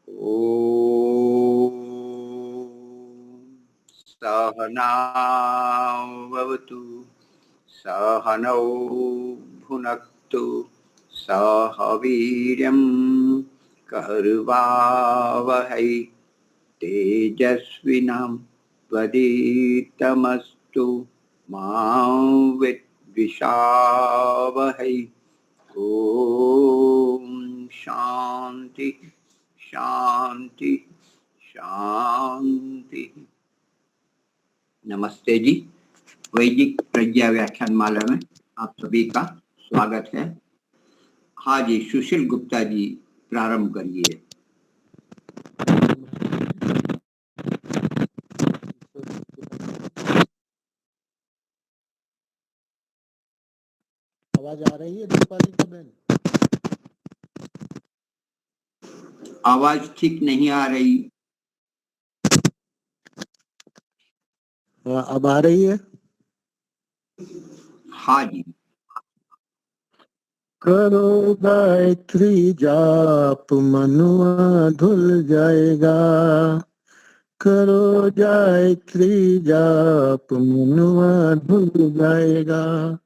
ॐ सहनावतु सहनौ भुनक्तु सह वीर्यं कर्वावहै तेजस्विनां वदीतमस्तु मा विद्विषावहै। ओम शांति शांति शांति। नमस्ते जी। वैदिक प्रज्ञा व्याख्यान माला में आप सभी का स्वागत है। हाँ जी, सुशील गुप्ता जी प्रारंभ करिए। आवाज आ रही है दीपालिका बहन? आवाज ठीक नहीं आ रही। अब आ रही है? हाँ जी। करो गायत्री जाप मनुआ धुल जाएगा। करो गायत्री जाप मनुआ धुल जाएगा।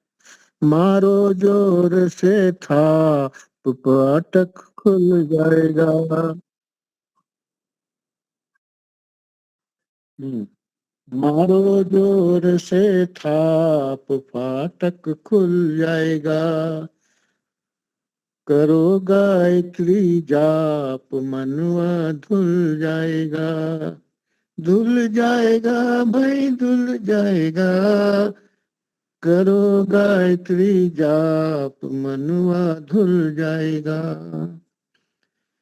मारो जोर से था फाटक खुल जाएगा। मारो जोर से थाप फाटक खुल जाएगा। करो गायत्री जाप मनुआ धुल जाएगा। धुल जाएगा भाई धुल जाएगा। करो गायत्री जाप मनुआ धुल जाएगा।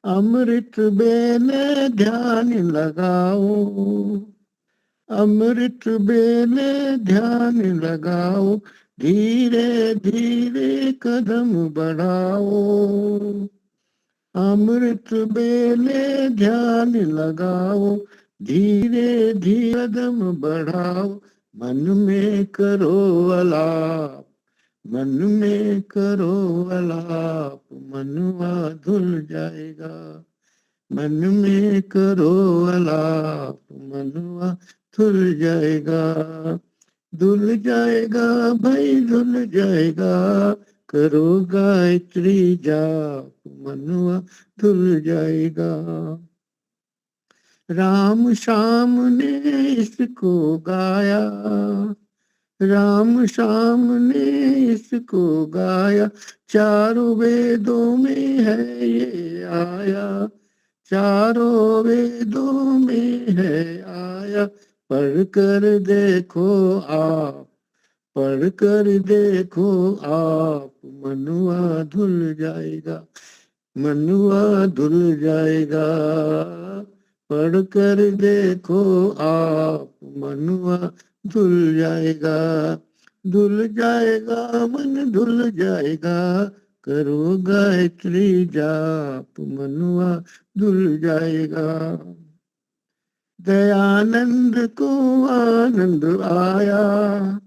अमृत बेने ध्यान लगाओ। अमृत बेने ध्यान लगाओ। धीरे धीरे कदम बढ़ाओ। अमृत बेने ध्यान लगाओ। धीरे धीरे कदम बढ़ाओ। मन में करो अलाप। मन में करो अलाप मनुआ धुल जाएगा। मन में करो अलाप मनुआ धुल जाएगा। धुल जाएगा भाई धुल जाएगा। करो गायत्री जाप मनुआ धुल जाएगा। राम श्याम ने इसको गाया। राम श्याम ने इसको गाया। चारों वेदों में है ये आया। चारों वेदों में है आया। पढ़ कर देखो आप। पढ़ कर देखो आप मनुआ धुल जाएगा। मनुआ धुल जाएगा। पढ़ कर देखो आप मनुआ धुल जाएगा। धुल जाएगा मन धुल जाएगा। करो गायत्री जाप मनुआ धुल जाएगा। दयानंद को आनंद आया।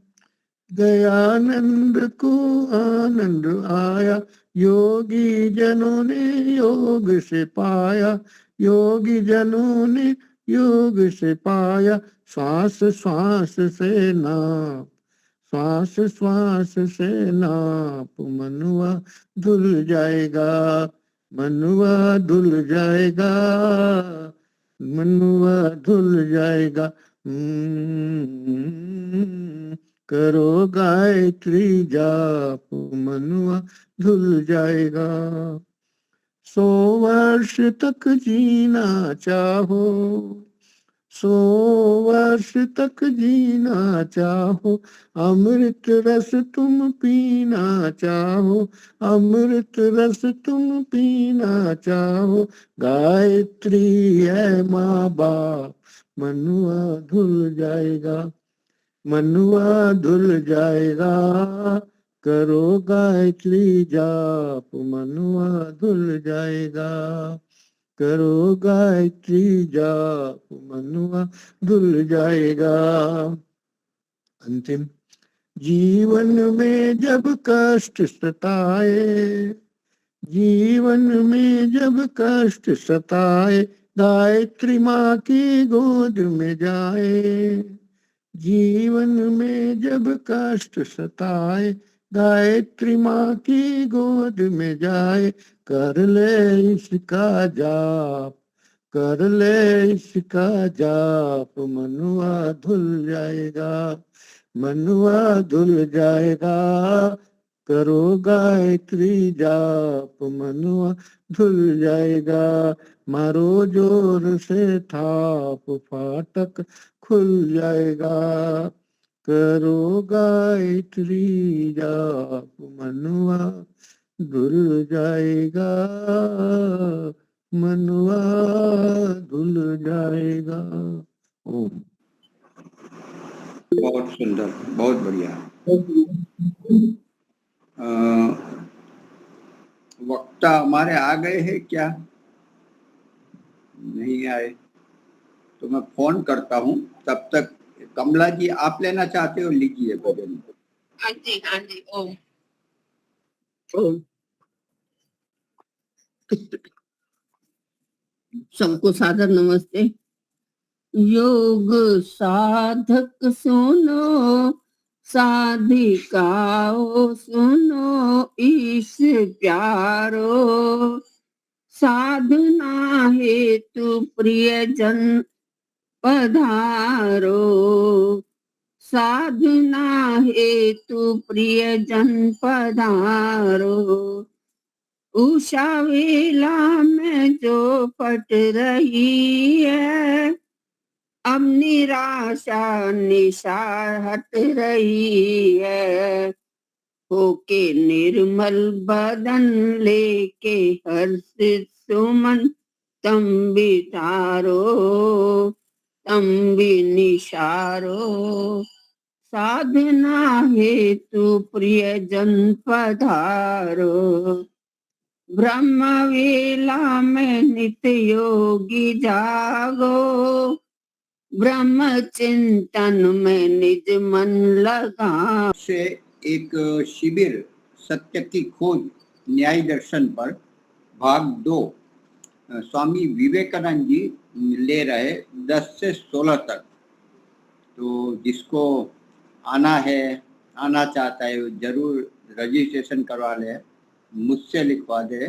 दयानंद को आनंद आया। योगी जनों ने योग से पाया। योगी जनों ने योग से पाया। श्वास श्वास से नाप। श्वास श्वास से नाप मनुआ धुल जाएगा। मनुआ धुल जाएगा। मनुआ धुल जाएगा। करो गायत्री जाप मनुआ धुल जाएगा। 100 वर्ष तक जीना चाहो। 100 वर्ष तक जीना चाहो। अमृत रस तुम पीना चाहो। अमृत रस तुम पीना चाहो। गायत्री है माँ बाप मनुआ धुल जाएगा। मनुआ धुल जाएगा। करो गायत्री जाप मनुआ धुल जाएगा। करो गायत्री जाप मनुआ धुल जाएगा। अंतिम। जीवन में जब कष्ट सताए। जीवन में जब कष्ट सताए। गायत्री माँ की गोद में जाए। जीवन में जब कष्ट सताए, गायत्री माँ की गोद में जाए। कर ले इसका जाप, कर ले इसका जाप, मनुआ धुल जाएगा, मनुआ धुल जाएगा। करो गायत्री जाप, मनुआ धुल जाएगा। मारो जोर से थाप, फाटक खुल जाएगा। करो गायत्री जाप, मनुआ धुल जाएगा, मनुआ धुल जाएगा। ओम। बहुत सुंदर, बहुत बढ़िया। वक्ता हमारे आ गए हैं क्या? नहीं आए तो मैं फोन करता हूँ। तब तक कमला जी आप लेना चाहते हो, लीजिए भजन। हाँ जी, हाँ जी। ओम ओम। सबको सादर नमस्ते। योग साधक सुनो, साधिकाओ सुनो, ईश प्यारो। साधना हेतु प्रियजन पधारो, साधना हेतु प्रियजन पधारो। उषा वेला में जो पट रही है, अब निराशा निशा हट रही है। होके निर्मल बदन लेके हर्षित सुमन तम बिचारो, तम भी निशारो। साधना हेतु प्रियजन पधारो। ब्रह्म वेला में नित्य योगी जागो, ब्रह्म चिंतन में निज मन लगा। से एक शिविर सत्य की खोज न्याय दर्शन पर भाग 2 स्वामी विवेकानंद जी ले रहे 10 से 16 तक। तो जिसको आना है, आना चाहता है, वो जरूर रजिस्ट्रेशन करवा ले, मुझसे लिखवा दे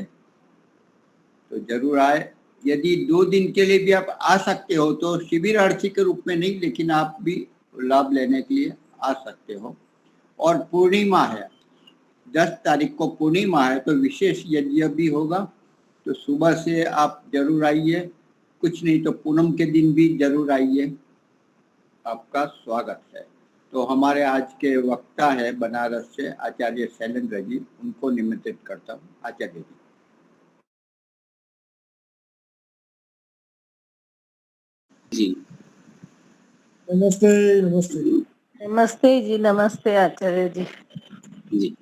तो जरूर आए। यदि 2 दिन के लिए भी आप आ सकते हो तो शिविरार्थी के रूप में नहीं, लेकिन आप भी लाभ लेने के लिए आ सकते हो। और पूर्णिमा है, 10 तारीख को पूर्णिमा है, तो विशेष यज्ञ भी होगा। तो सुबह से आप जरूर आइए, कुछ नहीं तो पूनम के दिन भी जरूर आइए, आपका स्वागत है। तो हमारे आज के वक्ता है बनारस से आचार्य शैलेंद्र जी, उनको निमंत्रित करता हूँ। आचार्य जी। जी नमस्ते, नमस्ते। नमस्ते जी, नमस्ते आचार्य जी। जी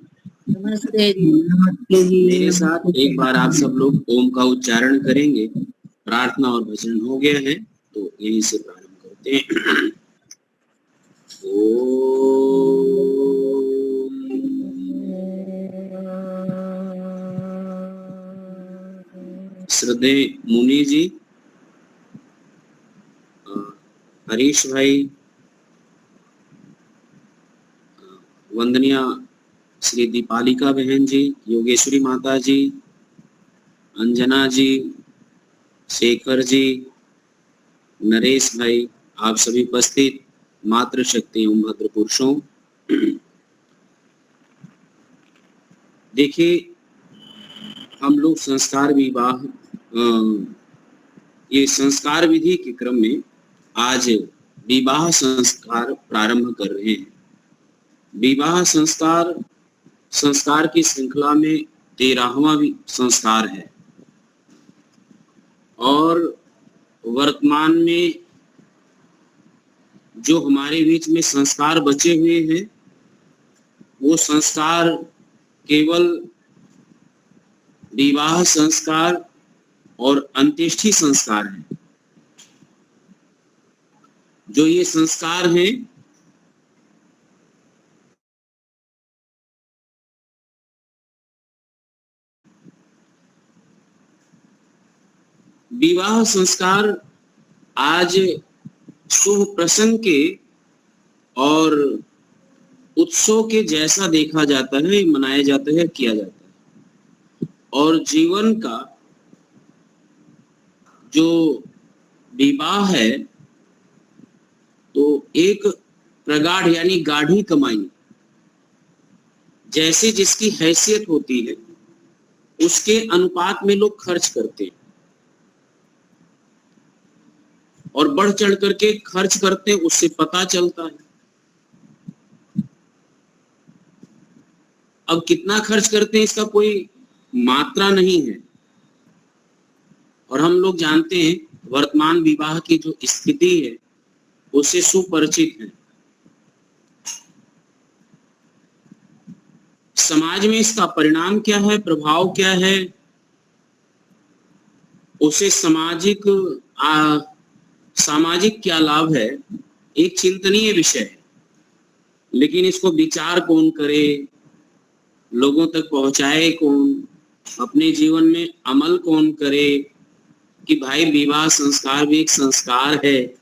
नमस्ते जी, नमस्ते जी। मेरे साथ एक बार आप सब लोग ओम का उच्चारण करेंगे। प्रार्थना और भजन हो गया है तो यहीं से प्रारंभ करते हैं। श्रद्धेय मुनि जी, हरीश भाई, वंदनीय श्री दीपालिका बहन जी, योगेश्वरी माता जी, अंजना जी, शेखर जी, नरेश भाई, आप सभी उपस्थित मातृशक्ति एवं भद्र पुरुषों। देखिए, हम लोग संस्कार विवाह ये संस्कार विधि के क्रम में आज विवाह संस्कार प्रारंभ कर रहे हैं। विवाह संस्कार की श्रृंखला में 13वां संस्कार है और वर्तमान में जो हमारे बीच में संस्कार बचे हुए हैं वो संस्कार केवल विवाह संस्कार और अंत्येष्टि संस्कार है। जो ये संस्कार हैं विवाह संस्कार आज शुभ प्रसंग के और उत्सव के जैसा देखा जाता है, मनाया जाता है, किया जाता है। और जीवन का जो विवाह है तो एक प्रगाढ़ यानी गाढ़ी कमाई, जैसे जिसकी हैसियत होती है उसके अनुपात में लोग खर्च करते हैं और बढ़ चढ़ करके खर्च करते हैं, उससे पता चलता है। अब कितना खर्च करते हैं इसका कोई मात्रा नहीं है। और हम लोग जानते हैं वर्तमान विवाह की जो स्थिति है उससे सुपरिचित है। समाज में इसका परिणाम क्या है, प्रभाव क्या है, उसे सामाजिक क्या लाभ है, एक चिंतनीय विषय है। लेकिन इसको विचार कौन करे, लोगों तक पहुंचाए कौन, अपने जीवन में अमल कौन करे कि भाई विवाह संस्कार भी एक संस्कार है,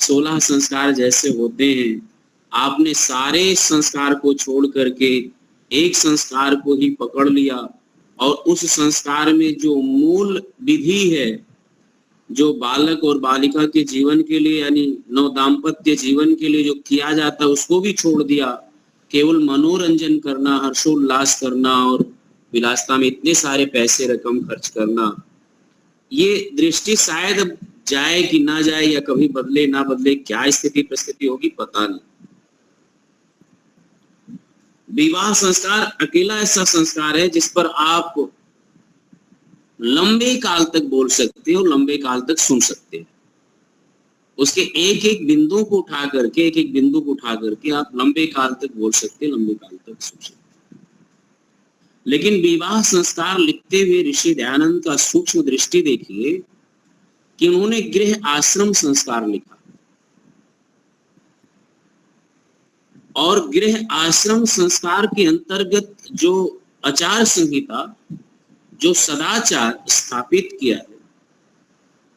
16 संस्कार जैसे होते हैं। आपने सारे संस्कार को छोड़ करके एक संस्कार को ही पकड़ लिया और उस संस्कार में जो मूल विधि है, जो बालक और बालिका के जीवन के लिए यानी नव दाम्पत्य जीवन के लिए जो किया जाता है उसको भी छोड़ दिया। केवल मनोरंजन करना, हर्षोल्लास करना और विलासिता में इतने सारे पैसे रकम खर्च करना, ये दृष्टि शायद अब जाए कि ना जाए या कभी बदले ना बदले, क्या स्थिति परिस्थिति होगी पता नहीं। विवाह संस्कार अकेला ऐसा संस्कार है जिस पर आप लंबे काल तक बोल सकते हो, लंबे काल तक सुन सकते हैं। उसके एक एक बिंदु को उठा करके आप लंबे काल तक बोल सकते, लंबे काल तक सुन सकते। लेकिन विवाह संस्कार लिखते हुए ऋषि दयानंद का सूक्ष्म दृष्टि देखिए कि उन्होंने गृह आश्रम संस्कार लिखा और गृह आश्रम संस्कार के अंतर्गत जो आचार संहिता, जो सदाचार स्थापित किया है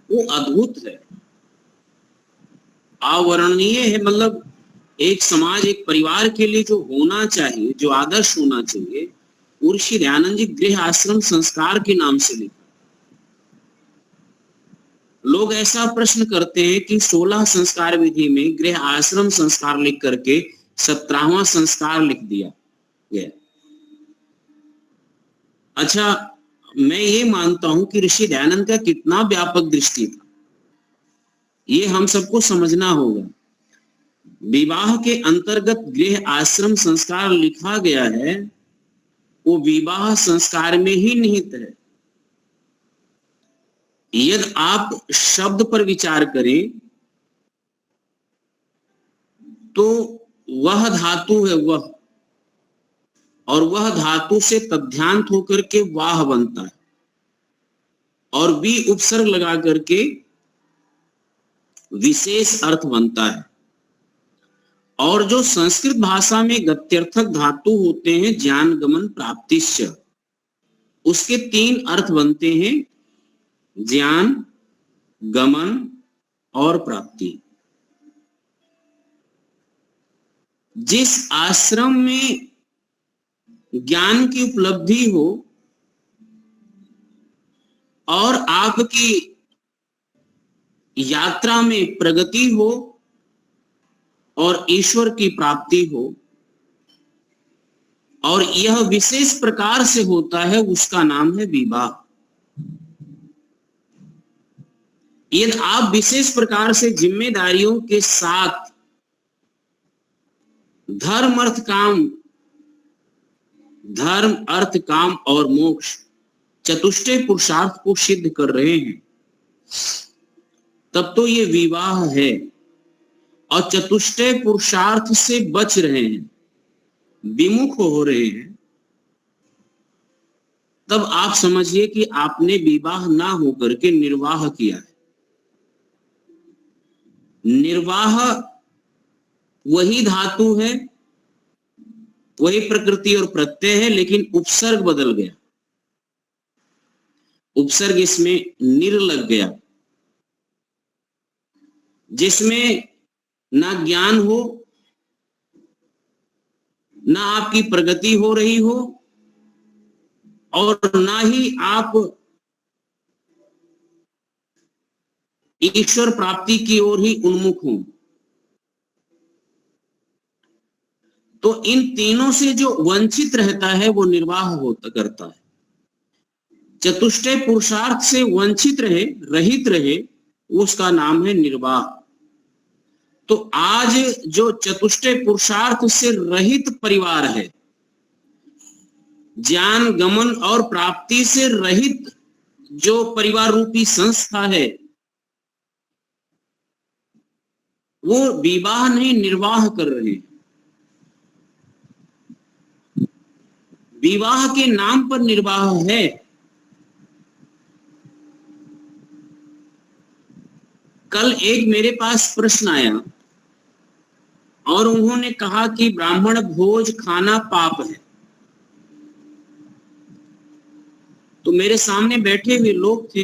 वो अद्भुत है, अवर्णनीय है। मतलब एक समाज, एक परिवार के लिए जो होना चाहिए, जो आदर्श होना चाहिए, वो ऋषि दयानंद जी गृह आश्रम संस्कार के नाम से लिखा। लोग ऐसा प्रश्न करते हैं कि 16 संस्कार विधि में गृह आश्रम संस्कार लिख करके 17वां संस्कार लिख दिया गया। अच्छा, मैं ये मानता हूं कि ऋषि दयानंद का कितना व्यापक दृष्टि था, ये हम सबको समझना होगा। विवाह के अंतर्गत गृह आश्रम संस्कार लिखा गया है, वो विवाह संस्कार में ही निहित है। यदि आप शब्द पर विचार करें तो वह धातु है वह, और वह धातु से तद्ध्यांत होकर के वाह बनता है और भी उपसर्ग लगा करके विशेष अर्थ बनता है। और जो संस्कृत भाषा में गत्यर्थक धातु होते हैं, ज्ञान गमन प्राप्तिश्च, उसके 3 अर्थ बनते हैं, ज्ञान, गमन और प्राप्ति। जिस आश्रम में ज्ञान की उपलब्धि हो और आपकी यात्रा में प्रगति हो और ईश्वर की प्राप्ति हो, और यह विशेष प्रकार से होता है, उसका नाम है विवाह। यदि आप विशेष प्रकार से जिम्मेदारियों के साथ धर्म अर्थ काम और मोक्ष चतुष्टय पुरुषार्थ को सिद्ध कर रहे हैं, तब तो ये विवाह है। और चतुष्टय पुरुषार्थ से बच रहे हैं, विमुख हो रहे हैं, तब आप समझिए कि आपने विवाह ना होकर के निर्वाह किया है। निर्वाह वही धातु है, वही प्रकृति और प्रत्यय है, लेकिन उपसर्ग बदल गया। उपसर्ग इसमें निर लग गया, जिसमें ना ज्ञान हो, ना आपकी प्रगति हो रही हो, और ना ही आप ईश्वर प्राप्ति की ओर ही उन्मुख हो। तो इन तीनों से जो वंचित रहता है वो निर्वाह होता करता है। चतुष्टय पुरुषार्थ से वंचित रहे, रहित रहे, उसका नाम है निर्वाह। तो आज जो चतुष्टय पुरुषार्थ से रहित परिवार है, ज्ञान गमन और प्राप्ति से रहित जो परिवार रूपी संस्था है, वो विवाह नहीं निर्वाह कर रहे हैं। विवाह के नाम पर निर्वाह है। कल एक मेरे पास प्रश्न आया और उन्होंने कहा कि ब्राह्मण भोज खाना पाप है। तो मेरे सामने बैठे हुए लोग थे,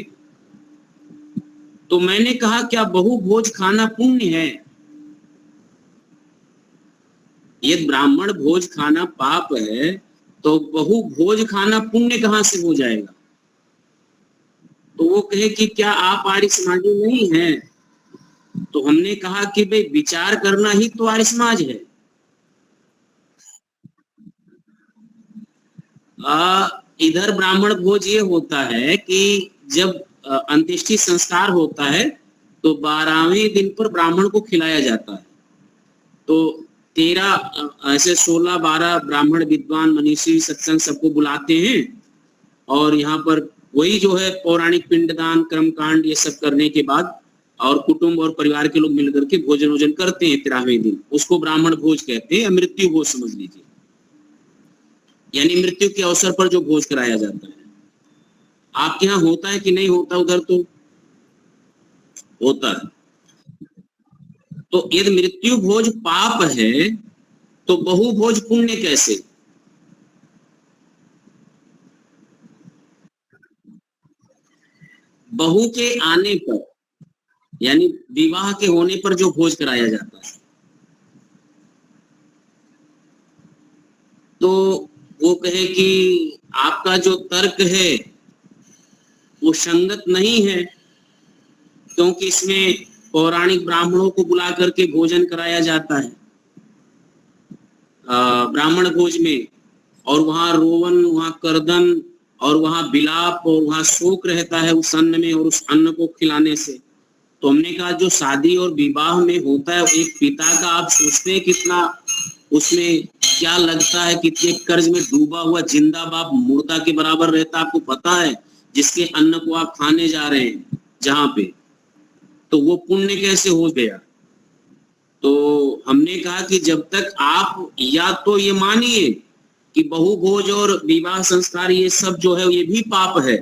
तो मैंने कहा क्या बहु भोज खाना पुण्य है? यदि ब्राह्मण भोज खाना पाप है तो बहु भोज खाना पुण्य कहां से हो जाएगा? तो वो कहे कि क्या आप आर्य समाजी नहीं हैं? तो हमने कहा कि भाई विचार करना ही तो आर्य समाज है। इधर ब्राह्मण भोज ये होता है कि जब अंत्येष्टि संस्कार होता है तो 12वें दिन पर ब्राह्मण को खिलाया जाता है। तो 13 ऐसे 16-12 ब्राह्मण विद्वान मनीषी सत्संग सबको बुलाते हैं और यहाँ पर वही जो है पौराणिक पिंडदान कर्मकांड ये सब करने के बाद और कुटुंब और परिवार के लोग मिलकर के भोजन वोजन करते हैं 13वें दिन। उसको ब्राह्मण भोज कहते हैं, मृत्यु भोज समझ लीजिए, यानी मृत्यु के अवसर पर जो भोज कराया जाता है। आपके यहाँ होता है कि नहीं होता? उधर तो होता है। तो यदि मृत्यु भोज पाप है तो बहु भोज पुण्य कैसे? बहू के आने पर यानी विवाह के होने पर जो भोज कराया जाता है, तो वो कहे कि आपका जो तर्क है वो संगत नहीं है, क्योंकि इसमें पौराणिक ब्राह्मणों को बुला करके भोजन कराया जाता है ब्राह्मण भोज में, और वहां रोवन, वहां कर्दन और वहां बिलाप और वहां शोक रहता है उस अन्न में और उस अन्न को खिलाने से। तो हमने कहा जो शादी और विवाह में होता है, एक पिता का आप सोचते हैं कितना उसमें क्या लगता है, कितने कर्ज में डूबा हुआ जिंदा बाप मुर्दा के बराबर रहता है, आपको पता है, जिसके अन्न को आप खाने जा रहे हैं जहां पे, तो वो पुण्य कैसे हो गया? तो हमने कहा कि जब तक आप या तो ये मानिए कि बहु भोज और विवाह संस्कार ये सब जो है ये भी पाप है,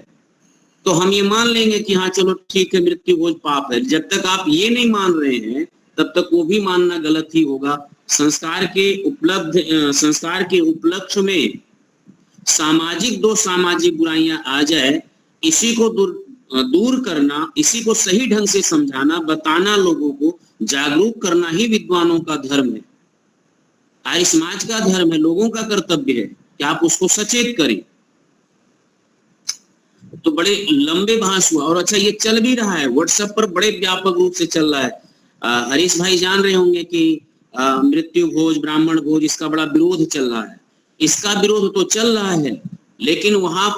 तो हम ये मान लेंगे कि हाँ चलो ठीक है मृत्यु भोज पाप है। जब तक आप ये नहीं मान रहे हैं तब तक वो भी मानना गलत ही होगा। संस्कार के उपलक्ष्य में दो सामाजिक बुराइयां आ जाए, इसी को दूर करना, इसी को सही ढंग से समझाना, बताना, लोगों को जागरूक करना ही विद्वानों का धर्म है, आर्य समाज का धर्म है, लोगों का कर्तव्य है कि आप उसको सचेत करें। तो बड़े लंबे बहस हुआ और अच्छा ये चल भी रहा है, व्हाट्सएप पर बड़े व्यापक रूप से चल रहा है। हरीश भाई जान रहे होंगे कि मृत्यु भोज, ब्राह्मण भोज, इसका बड़ा विरोध चल रहा है। इसका विरोध तो चल रहा है, लेकिन वहां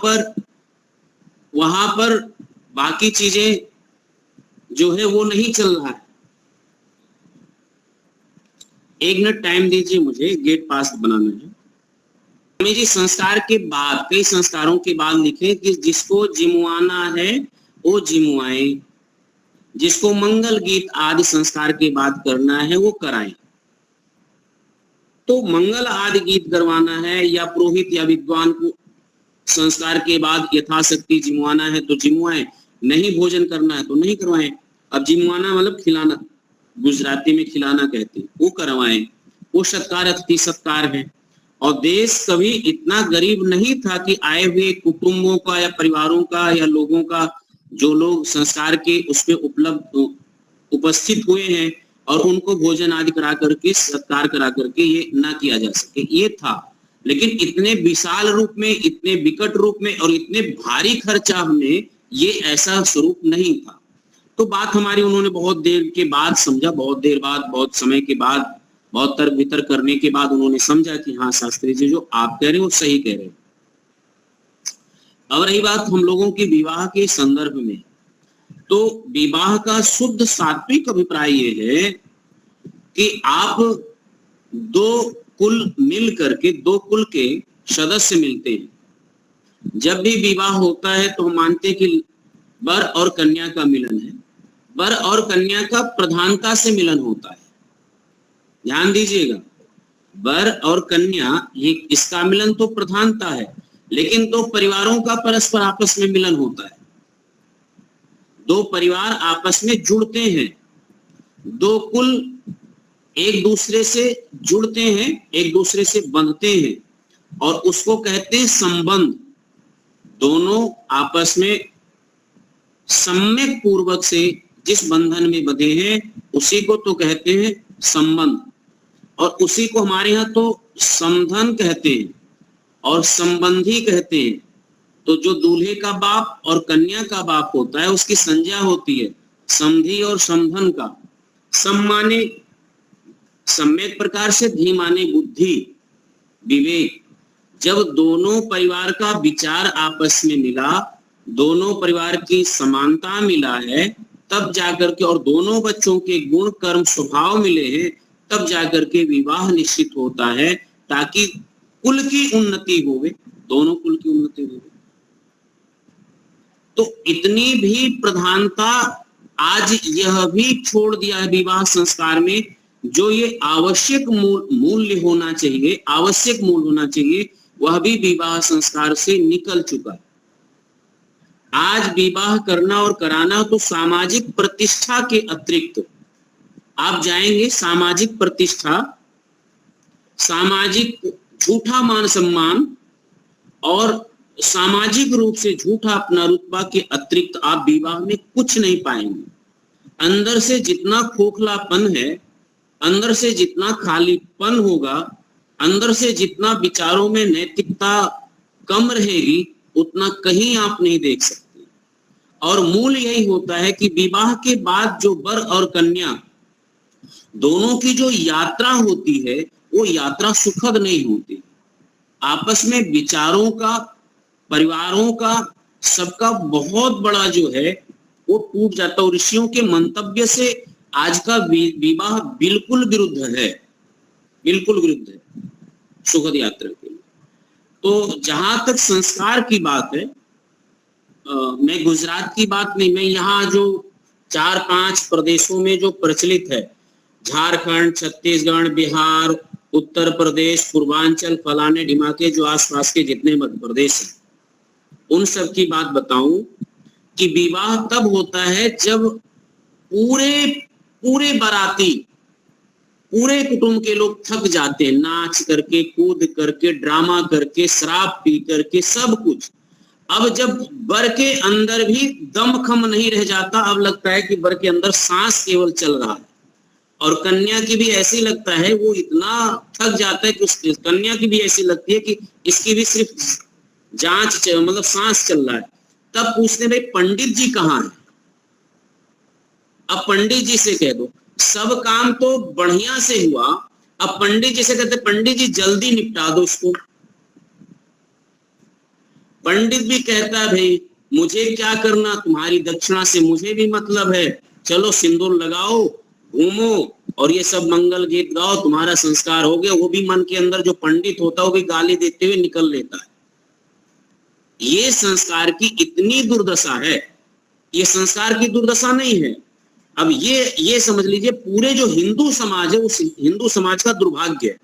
पर बाकी चीजें जो है वो नहीं चल रहा है। एक मिनट टाइम दीजिए मुझे, गेट पास बनाना है। स्वामी जी संस्कार के बाद, कई संस्कारों के बाद लिखे कि जिसको जिमुआना है वो जिमुआए, जिसको मंगल गीत आदि संस्कार के बाद करना है वो कराएं। तो मंगल आदि गीत करवाना है या पुरोहित या विद्वान को संस्कार के बाद यथाशक्ति जिमुआना है तो जिमुआए, नहीं भोजन करना है तो नहीं करवाएं। अब जिमुआना मतलब खिलाना, गुजराती में खिलाना कहते हैं, वो करवाएं, वो सत्कार अतिथि सत्कार है। और देश कभी इतना गरीब नहीं था कि आए हुए कुटुंबों का या परिवारों का या लोगों का, जो लोग संस्कार के उस पे उपस्थित हुए हैं और उनको भोजन आदि करा करके, सत्कार करा करके ये ना किया जा सके, ये था। लेकिन इतने विशाल रूप में, इतने विकट रूप में और इतने भारी खर्चा में ये ऐसा स्वरूप नहीं था। तो बात हमारी उन्होंने बहुत देर के बाद समझा, बहुत देर बाद, बहुत समय के बाद, बहुत तर्क वितर्क करने के बाद उन्होंने समझा कि हाँ शास्त्री जी जो आप कह रहे हैं वो सही कह रहे हैं। अब रही बात हम लोगों के विवाह के संदर्भ में, तो विवाह का शुद्ध सात्विक अभिप्राय ये है कि आप दो कुल मिल करके, दो कुल के सदस्य मिलते हैं। जब भी विवाह होता है तो हम मानते हैं कि वर और कन्या का मिलन है, वर और कन्या का प्रधानता से मिलन होता है। ध्यान दीजिएगा, वर और कन्या ये इसका मिलन तो प्रधानता है, लेकिन दो परिवारों का परस्पर आपस में मिलन होता है। दो परिवार आपस में जुड़ते हैं, दो कुल एक दूसरे से जुड़ते हैं, एक दूसरे से बंधते हैं और उसको कहते हैं संबंध। दोनों आपस में सम्यक पूर्वक से जिस बंधन में बंधे हैं उसी को तो कहते हैं संबंध, और उसी को हमारे यहाँ तो समधन कहते हैं और संबंधी कहते हैं। तो जो दूल्हे का बाप और कन्या का बाप होता है उसकी संज्ञा होती है समधी और समधन का। सम माने सम्यक प्रकार से, धी माने बुद्धि, विवेक। जब दोनों परिवार का विचार आपस में मिला, दोनों परिवार की समानता मिला है, तब जाकर के, और दोनों बच्चों के गुण कर्म स्वभाव मिले हैं, तब जाकर के विवाह निश्चित होता है, ताकि कुल की उन्नति होवे, दोनों कुल की उन्नति होवे। तो इतनी भी प्रधानता आज यह भी छोड़ दिया है विवाह संस्कार में, जो ये आवश्यक मूल्य होना चाहिए, आवश्यक मूल्य होना चाहिए, वह भी विवाह संस्कार से निकल चुका है। आज विवाह करना और कराना तो सामाजिक प्रतिष्ठा के अतिरिक्त, आप जाएंगे सामाजिक प्रतिष्ठा, सामाजिक झूठा मान सम्मान और सामाजिक रूप से झूठा अपना रुतबा के अतिरिक्त आप विवाह में कुछ नहीं पाएंगे। अंदर से जितना खोखलापन है, अंदर से जितना खालीपन होगा, अंदर से जितना विचारों में नैतिकता कम रहेगी, उतना कहीं आप नहीं देख सकते। और मूल यही होता है कि विवाह के बाद जो वर और कन्या दोनों की जो यात्रा होती है, वो यात्रा सुखद नहीं होती। आपस में विचारों का, परिवारों का, सबका बहुत बड़ा जो है वो टूट जाता है। ऋषियों के मंतव्य से आज का विवाह बिल्कुल विरुद्ध है, बिल्कुल विरुद्ध है सुखद यात्रा के लिए। तो जहां तक संस्कार की बात है, मैं गुजरात की बात नहीं, मैं यहाँ जो 4-5 प्रदेशों में जो प्रचलित है, झारखंड, छत्तीसगढ़, बिहार, उत्तर प्रदेश, पूर्वांचल, फलाने ढिमाके, जो आसपास के जितने मध्य प्रदेश हैं, उन सब की बात बताऊं कि विवाह तब होता है जब पूरे बाराती, पूरे कुटुंब के लोग थक जाते हैं, नाच करके, कूद करके, ड्रामा करके, शराब पी करके, सब कुछ। अब जब वर के अंदर भी दमखम नहीं रह जाता, अब लगता है कि वर के अंदर सांस केवल चल रहा है, और कन्या की भी ऐसी लगता है, वो इतना थक जाता है कि उस कन्या की भी ऐसी लगती है कि इसकी भी सिर्फ जांच, मतलब सांस चल रहा है। तब पूछते भाई पंडित जी कहाँ है? अब पंडित जी से कह दो, सब काम तो बढ़िया से हुआ, अब पंडित जी से कहते पंडित जी जल्दी निपटा दो इसको। पंडित भी कहता है भाई मुझे क्या करना, तुम्हारी दक्षिणा से मुझे भी मतलब है, चलो सिंदूर लगाओ, घूमो और ये सब मंगल गीत गाओ, तुम्हारा संस्कार हो गया। वो भी मन के अंदर जो पंडित होता है वो भी गाली देते हुए निकल लेता है। ये संस्कार की इतनी दुर्दशा है, ये संस्कार की दुर्दशा नहीं है। अब ये समझ लीजिए, पूरे जो हिंदू समाज है, उस हिंदू समाज का दुर्भाग्य है।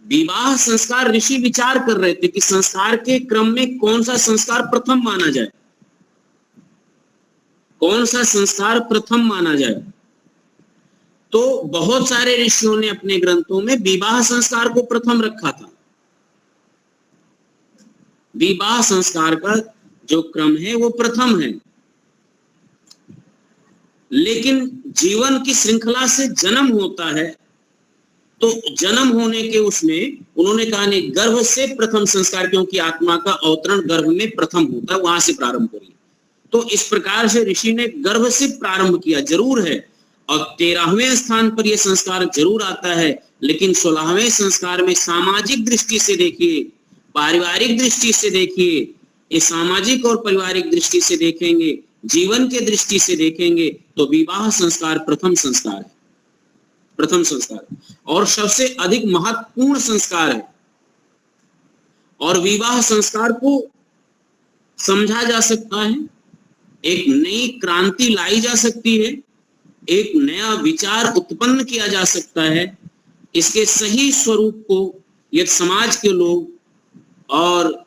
विवाह संस्कार ऋषि विचार कर रहे थे कि संस्कार के क्रम में कौन सा संस्कार प्रथम माना जाए, कौन सा संस्कार प्रथम माना जाए। तो बहुत सारे ऋषियों ने अपने ग्रंथों में विवाह संस्कार को प्रथम रखा था। विवाह संस्कार का जो क्रम है वो प्रथम है, लेकिन जीवन की श्रृंखला से जन्म होता है, तो जन्म होने के उसमें उन्होंने कहा नहीं, गर्भ से प्रथम संस्कार, क्योंकि आत्मा का अवतरण गर्भ में प्रथम होता है, वहां से प्रारंभ करिए। तो इस प्रकार से ऋषि ने गर्भ से प्रारंभ किया, जरूर है, और 13वें स्थान पर यह संस्कार जरूर आता है, लेकिन 16वें संस्कार में सामाजिक दृष्टि से देखिए, पारिवारिक दृष्टि से देखिए, ये सामाजिक और पारिवारिक दृष्टि से देखेंगे, जीवन के दृष्टि से देखेंगे तो विवाह संस्कार प्रथम संस्कार है, प्रथम संस्कार और सबसे अधिक महत्वपूर्ण संस्कार है। और विवाह संस्कार को समझा जा सकता है, एक नई क्रांति लाई जा सकती है, एक नया विचार उत्पन्न किया जा सकता है। इसके सही स्वरूप को यदि समाज के लोग और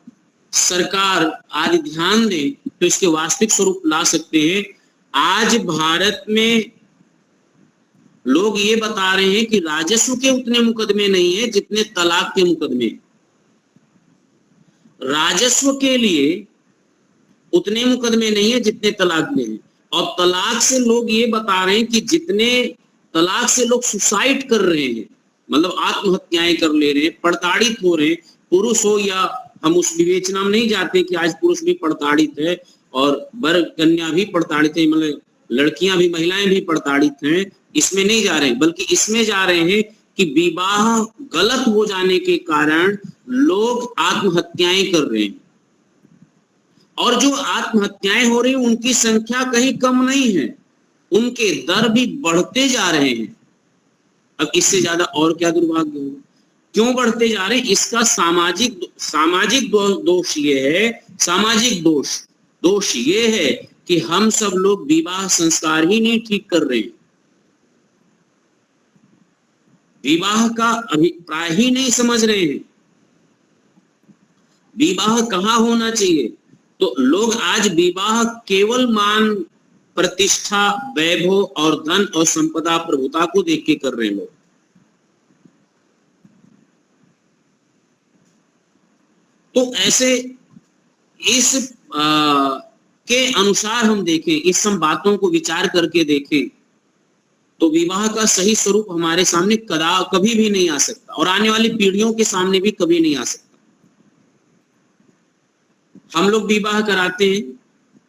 सरकार आदि ध्यान दें तो इसके वास्तविक स्वरूप ला सकते हैं। आज भारत में लोग ये बता रहे हैं कि राजस्व के उतने मुकदमे नहीं है जितने तलाक के मुकदमे। राजस्व के लिए उतने मुकदमे नहीं है जितने तलाक में है, और तलाक से लोग ये बता रहे हैं कि जितने तलाक से लोग सुसाइड कर रहे हैं, मतलब आत्महत्याएं कर ले रहे हैं, प्रताड़ित हो रहे हैं, पुरुष हो या हम उस विवेचना में नहीं जाते कि आज पुरुष भी प्रताड़ित है और वर कन्या भी प्रताड़ित है, मतलब लड़कियां भी, महिलाएं भी प्रताड़ित हैं, इसमें नहीं जा रहे हैं, बल्कि इसमें जा रहे हैं कि विवाह गलत हो जाने के कारण लोग आत्महत्याएं कर रहे हैं, और जो आत्महत्याएं हो रही हैं उनकी संख्या कहीं कम नहीं है, उनके दर भी बढ़ते जा रहे हैं। अब इससे ज्यादा और क्या दुर्भाग्य हो, क्यों बढ़ते जा रहे हैं? इसका सामाजिक दोष ये है, सामाजिक दोष ये है कि हम सब लोग विवाह संस्कार ही नहीं ठीक कर रहे हैं, विवाह का अभिप्राय ही नहीं समझ रहे हैं, विवाह कहाँ होना चाहिए। तो लोग आज विवाह केवल मान, प्रतिष्ठा, वैभव और धन और संपदा, प्रभुता को देख के कर रहे हैं लोग। तो ऐसे इस के अनुसार हम देखें, इस सब बातों को विचार करके देखें तो विवाह का सही स्वरूप हमारे सामने कभी भी नहीं आ सकता, और आने वाली पीढ़ियों के सामने भी कभी नहीं आ सकता। हम लोग विवाह कराते हैं,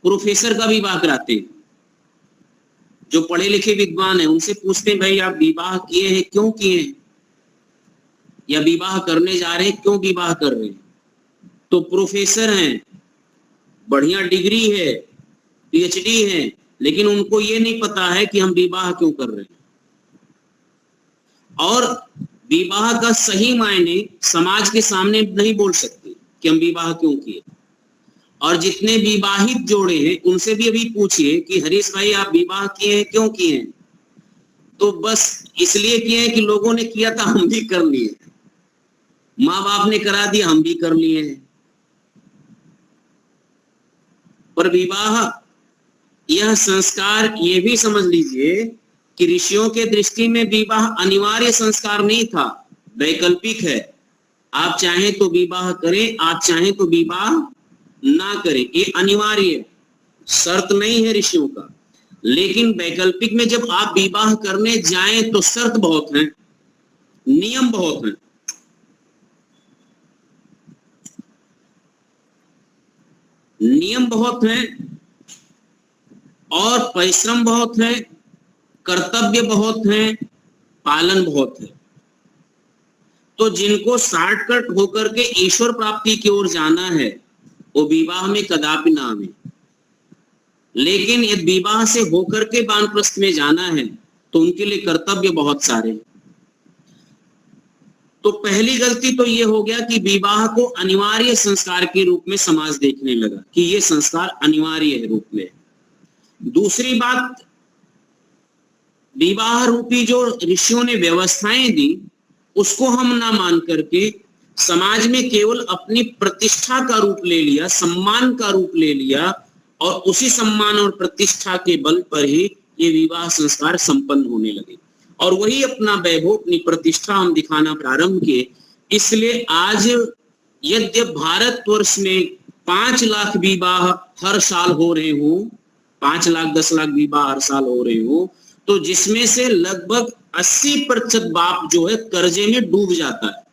प्रोफेसर का विवाह कराते हैं, जो पढ़े लिखे विद्वान हैं उनसे पूछते हैं भाई आप विवाह किए हैं, क्यों किए हैं, या विवाह करने जा रहे हैं, क्यों विवाह कर रहे हैं। तो प्रोफेसर हैं, बढ़िया डिग्री है, पीएचडी है, लेकिन उनको ये नहीं पता है कि हम विवाह क्यों कर रहे हैं, और विवाह का सही मायने समाज के सामने नहीं बोल सकते कि हम विवाह क्यों किए। और जितने विवाहित जोड़े हैं उनसे भी अभी पूछिए कि हरीश भाई आप विवाह किए हैं, क्यों किए हैं, तो बस इसलिए किए हैं कि लोगों ने किया था हम भी कर लिए, माँ बाप ने करा दिया हम भी कर लिए हैं। पर विवाह यह संस्कार, ये भी समझ लीजिए कि ऋषियों के दृष्टि में विवाह अनिवार्य संस्कार नहीं था, वैकल्पिक है। आप चाहें तो विवाह करें, आप चाहें तो विवाह ना करें, ये अनिवार्य शर्त नहीं है ऋषियों का। लेकिन वैकल्पिक में जब आप विवाह करने जाएं तो शर्त बहुत हैं, नियम बहुत हैं। नियम बहुत हैं और परिश्रम बहुत है, कर्तव्य बहुत है, पालन बहुत है। तो जिनको शॉर्टकट होकर के ईश्वर प्राप्ति की ओर जाना है वो विवाह में कदापि ना आवे, लेकिन यदि विवाह से होकर के वानप्रस्थ में जाना है तो उनके लिए कर्तव्य बहुत सारे। तो पहली गलती तो ये हो गया कि विवाह को अनिवार्य संस्कार के रूप में समाज देखने लगा कि ये संस्कार अनिवार्य है रूप में। दूसरी बात, विवाह रूपी जो ऋषियों ने व्यवस्थाएं दी उसको हम ना मान करके समाज में केवल अपनी प्रतिष्ठा का रूप ले लिया, सम्मान का रूप ले लिया, और उसी सम्मान और प्रतिष्ठा के बल पर ही ये विवाह संस्कार संपन्न होने लगे। और वही अपना वैभव, अपनी प्रतिष्ठा हम दिखाना प्रारंभ किए। इसलिए आज यद्यप भारतवर्ष में 5 लाख विवाह हर साल हो रहे हो, 5 लाख 10 लाख विवाह हर साल हो रहे हो, तो जिसमें से लगभग 80% बाप जो है कर्जे में डूब जाता है।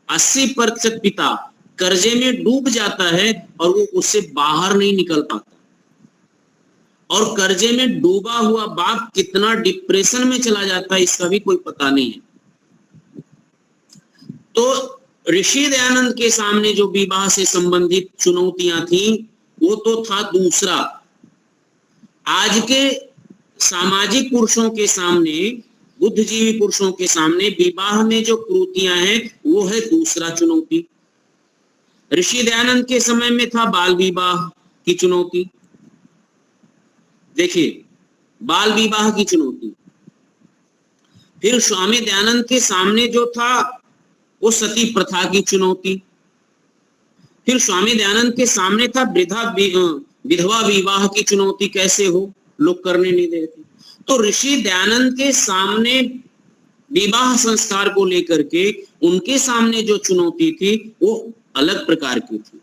80% पिता कर्जे में डूब जाता है और वो उससे बाहर नहीं निकल पाता। और कर्जे में डूबा हुआ बाप कितना डिप्रेशन में चला जाता है इसका भी कोई पता नहीं है। तो ऋषि दयानंद के सामने जो विवाह से संबंधित चुनौतियां थी वो तो था दूसरा। आज के सामाजिक पुरुषों के सामने, बुद्धिजीवी पुरुषों के सामने विवाह में जो कुरीतियां हैं वो है दूसरा चुनौती। ऋषि दयानंद के समय में था बाल विवाह की चुनौती। देखिए, बाल विवाह की चुनौती। फिर स्वामी दयानंद के सामने जो था वो सती प्रथा की चुनौती। फिर स्वामी दयानंद के सामने था विधवा विवाह की चुनौती, कैसे हो, लोग करने नहीं देते। तो ऋषि दयानंद के सामने विवाह संस्कार को लेकर के उनके सामने जो चुनौती थी वो अलग प्रकार की थी।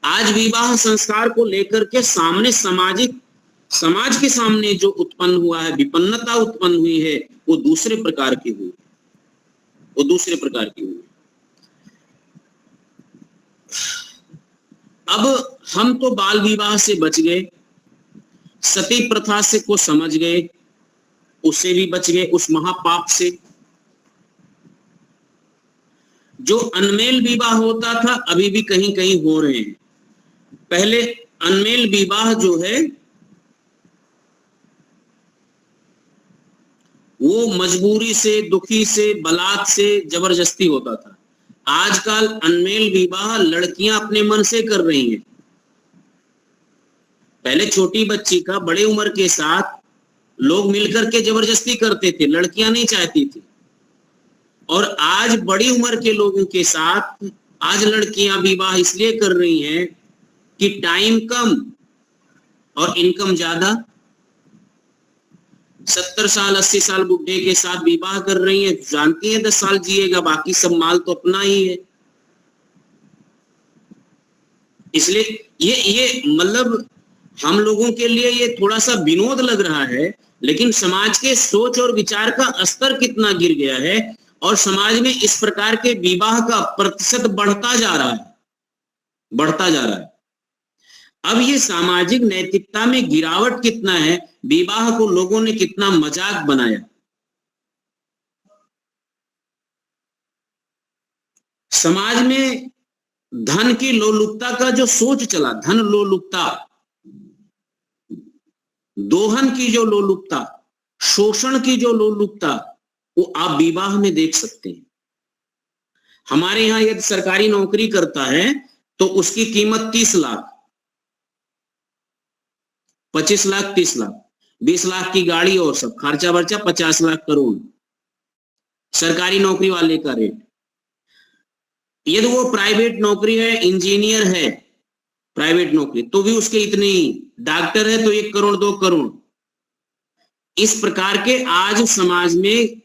आज विवाह संस्कार को लेकर के सामने समाज के सामने जो उत्पन्न हुआ है, विपन्नता उत्पन्न हुई है, वो दूसरे प्रकार की हुई, वो दूसरे प्रकार की हुई। अब हम तो बाल विवाह से बच गए, सती प्रथा से को समझ गए, उससे भी बच गए, उस महापाप से। जो अनमेल विवाह होता था अभी भी कहीं कहीं हो रहे हैं। पहले अनमेल विवाह जो है वो मजबूरी से, दुखी से, बलात् से, जबरदस्ती होता था। आजकल अनमेल विवाह लड़कियां अपने मन से कर रही हैं। पहले छोटी बच्ची का बड़े उम्र के साथ लोग मिलकर के जबरदस्ती करते थे, लड़कियां नहीं चाहती थी। और आज बड़ी उम्र के लोगों के साथ आज लड़कियां विवाह इसलिए कर रही हैं कि टाइम कम और इनकम ज्यादा। 70 साल 80 साल बुढ़े के साथ विवाह कर रही है, जानती है 10 साल जिएगा, बाकी सब माल तो अपना ही है। इसलिए ये मतलब हम लोगों के लिए ये थोड़ा सा विनोद लग रहा है, लेकिन समाज के सोच और विचार का स्तर कितना गिर गया है और समाज में इस प्रकार के विवाह का प्रतिशत बढ़ता जा रहा है, बढ़ता जा रहा है। अब ये सामाजिक नैतिकता में गिरावट कितना है, विवाह को लोगों ने कितना मजाक बनाया। समाज में धन की लोलुपता का जो सोच चला, धन लोलुपता, दोहन की जो लोलुपता, शोषण की जो लोलुपता, वो आप विवाह में देख सकते हैं। हमारे यहाँ यदि सरकारी नौकरी करता है तो उसकी कीमत 30 लाख, 25 लाख, 30 लाख, 20 लाख की गाड़ी और सब खर्चा वर्चा 50 लाख करोड़ सरकारी नौकरी वाले का रेट। यदि वो प्राइवेट नौकरी है, इंजीनियर है, प्राइवेट नौकरी, तो भी उसके इतने ही, डॉक्टर है तो 1 करोड़ 2 करोड़। इस प्रकार के आज समाज में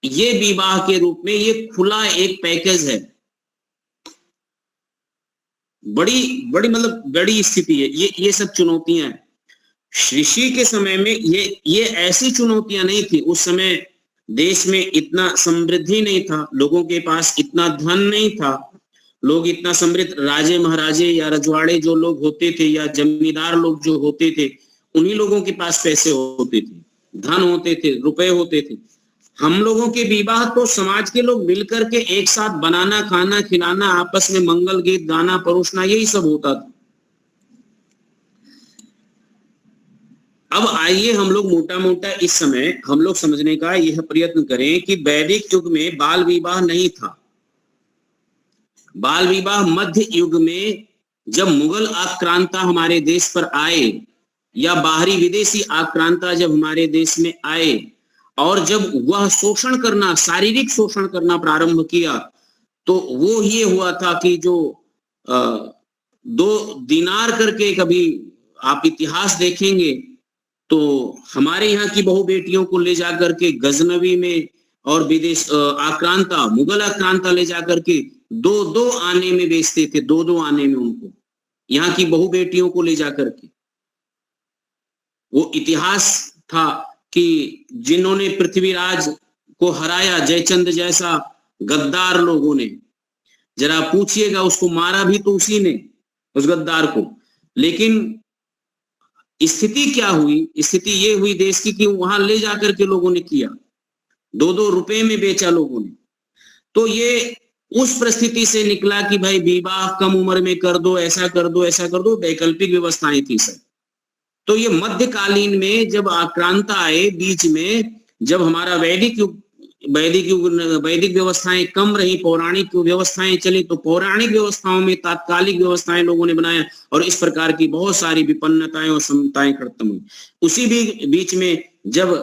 ये विवाह के रूप में ये खुला एक पैकेज है। बड़ी मतलब बड़ी स्थिति है। ये सब चुनौतियां हैं। ऋषि के समय में ये ऐसी चुनौतियां नहीं थी। उस समय देश में इतना समृद्धि नहीं था, लोगों के पास इतना धन नहीं था, लोग इतना समृद्ध, राजे महाराजे या रजवाड़े जो लोग होते थे या जमींदार लोग जो होते थे, उन्हीं लोगों के पास पैसे होते थे, धन होते थे, रुपए होते थे। हम लोगों के विवाह तो समाज के लोग मिलकर के एक साथ बनाना, खाना, खिलाना, आपस में मंगल गीत गाना, परोसना, यही सब होता था। अब आइए हम लोग मोटा मोटा इस समय हम लोग समझने का यह प्रयत्न करें कि वैदिक युग में बाल विवाह नहीं था। बाल विवाह मध्य युग में जब मुगल आक्रांता हमारे देश पर आए या बाहरी विदेशी आक्रांता जब हमारे देश में आए और जब वह शोषण करना, शारीरिक शोषण करना प्रारंभ किया, तो वो ये हुआ था कि जो 2 दिनार करके, कभी आप इतिहास देखेंगे तो हमारे यहाँ की बहु बेटियों को ले जाकर के गजनवी में और विदेश आक्रांता, मुगल आक्रांता ले जाकर के 2-2 आने में बेचते थे, 2-2 आने में उनको, यहाँ की बहु बेटियों को ले जाकर के। वो इतिहास था कि जिन्होंने पृथ्वीराज को हराया, जयचंद जैसा गद्दार लोगों ने, जरा पूछिएगा, उसको मारा भी तो उसी ने, उस गद्दार को। लेकिन स्थिति क्या हुई? स्थिति ये हुई देश की कि वहां ले जाकर के लोगों ने किया, 2-2 रुपए में बेचा लोगों ने। तो ये उस परिस्थिति से निकला कि भाई विवाह कम उम्र में कर दो, ऐसा कर दो, ऐसा कर दो, वैकल्पिक व्यवस्थाएं थी सर। तो ये मध्यकालीन में जब आक्रांता आए बीच में, जब हमारा वैदिक व्यवस्थाएं कम रही, पौराणिक व्यवस्थाएं चली, तो पौराणिक व्यवस्थाओं में तात्कालिक व्यवस्थाएं लोगों ने बनाया और इस प्रकार की बहुत सारी विपन्नताएं और समताएं खत्म हुई। उसी भी बीच में जब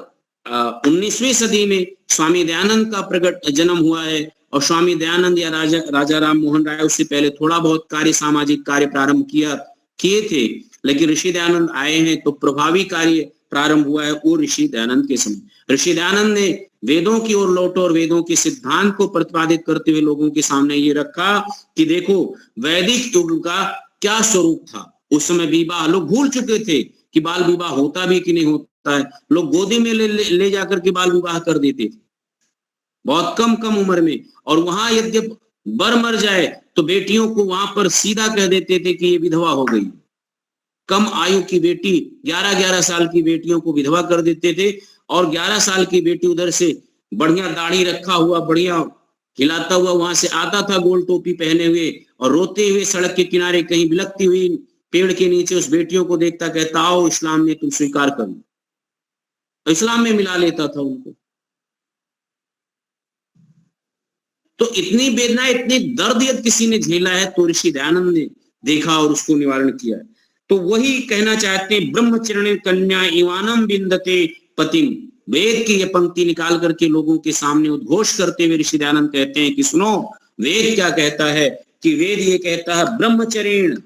19वीं सदी में स्वामी दयानंद का प्रकट जन्म हुआ है, और स्वामी दयानंद या राजा राम मोहन राय उससे पहले थोड़ा बहुत कार्य, सामाजिक कार्य प्रारंभ किए थे, लेकिन ऋषि दयानंद आए हैं तो प्रभावी कार्य प्रारंभ हुआ है वो ऋषि दयानंद के समय। ऋषि दयानंद ने वेदों की ओर लौटो और वेदों के सिद्धांत को प्रतिपादित करते हुए लोगों के सामने ये रखा कि देखो वैदिक युग का क्या स्वरूप था। उस समय विवाह, लोग भूल चुके थे कि बाल विवाह होता भी कि नहीं होता है। लोग गोदी में ले जाकर के बाल विवाह कर देते थे बहुत कम उम्र में, और वहां यद्यप बर मर जाए तो बेटियों को वहां पर सीधा कह देते थे कि ये विधवा हो गई। कम आयु की बेटी, 11-11 साल की बेटियों को विधवा कर देते थे, और 11 साल की बेटी उधर से बढ़िया दाढ़ी रखा हुआ, बढ़िया हिलाता हुआ वहां से आता था, गोल टोपी पहने हुए, और रोते हुए सड़क के किनारे कहीं बिलखती हुई पेड़ के नीचे उस बेटियों को देखता, कहता आओ इस्लाम में तुम स्वीकार कर लो, तो इस्लाम में मिला लेता था उनको। तो इतनी वेदना, इतनी दर्द यदि किसी ने झेला है तो ऋषि दयानंद ने देखा और उसको निवारण किया है। तो वही कहना चाहते हैं, ब्रह्मचर्य कन्या इवानम बिंदते पतिम। वेद की ये पंक्ति निकाल करके लोगों के सामने उद्घोष करते हुए ऋषि दयानंद कहते हैं कि सुनो, वेद क्या कहता है, कि वेद ये कहता है ब्रह्मचर्य,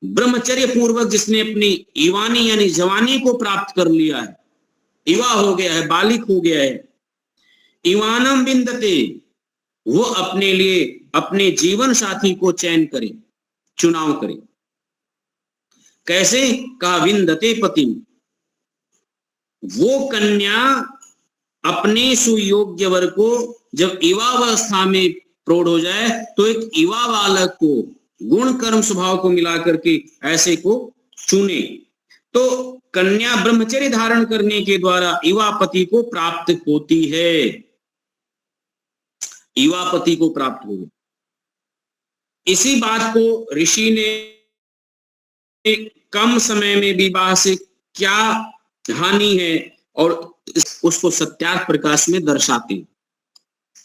ब्रह्मचर्य पूर्वक जिसने अपनी इवानी यानी जवानी को प्राप्त कर लिया है, युवा हो गया है, बालिक हो गया है, इवानम बिंदते, वो अपने लिए अपने जीवन साथी को चयन करे, चुनाव करे। कैसे? कहा विंदते पतिम, वो कन्या अपने सुयोग्य वर को जब युवावस्था में प्रौढ़ हो जाए तो एक युवा बालक को गुण कर्म स्वभाव को मिला करके ऐसे को चुने। तो कन्या ब्रह्मचर्य धारण करने के द्वारा युवा पति को प्राप्त होती है, युवा पति को प्राप्त हो। इसी बात को ऋषि ने कम समय में विवाह से क्या हानि है और उसको सत्यार्थ प्रकाश में दर्शाते।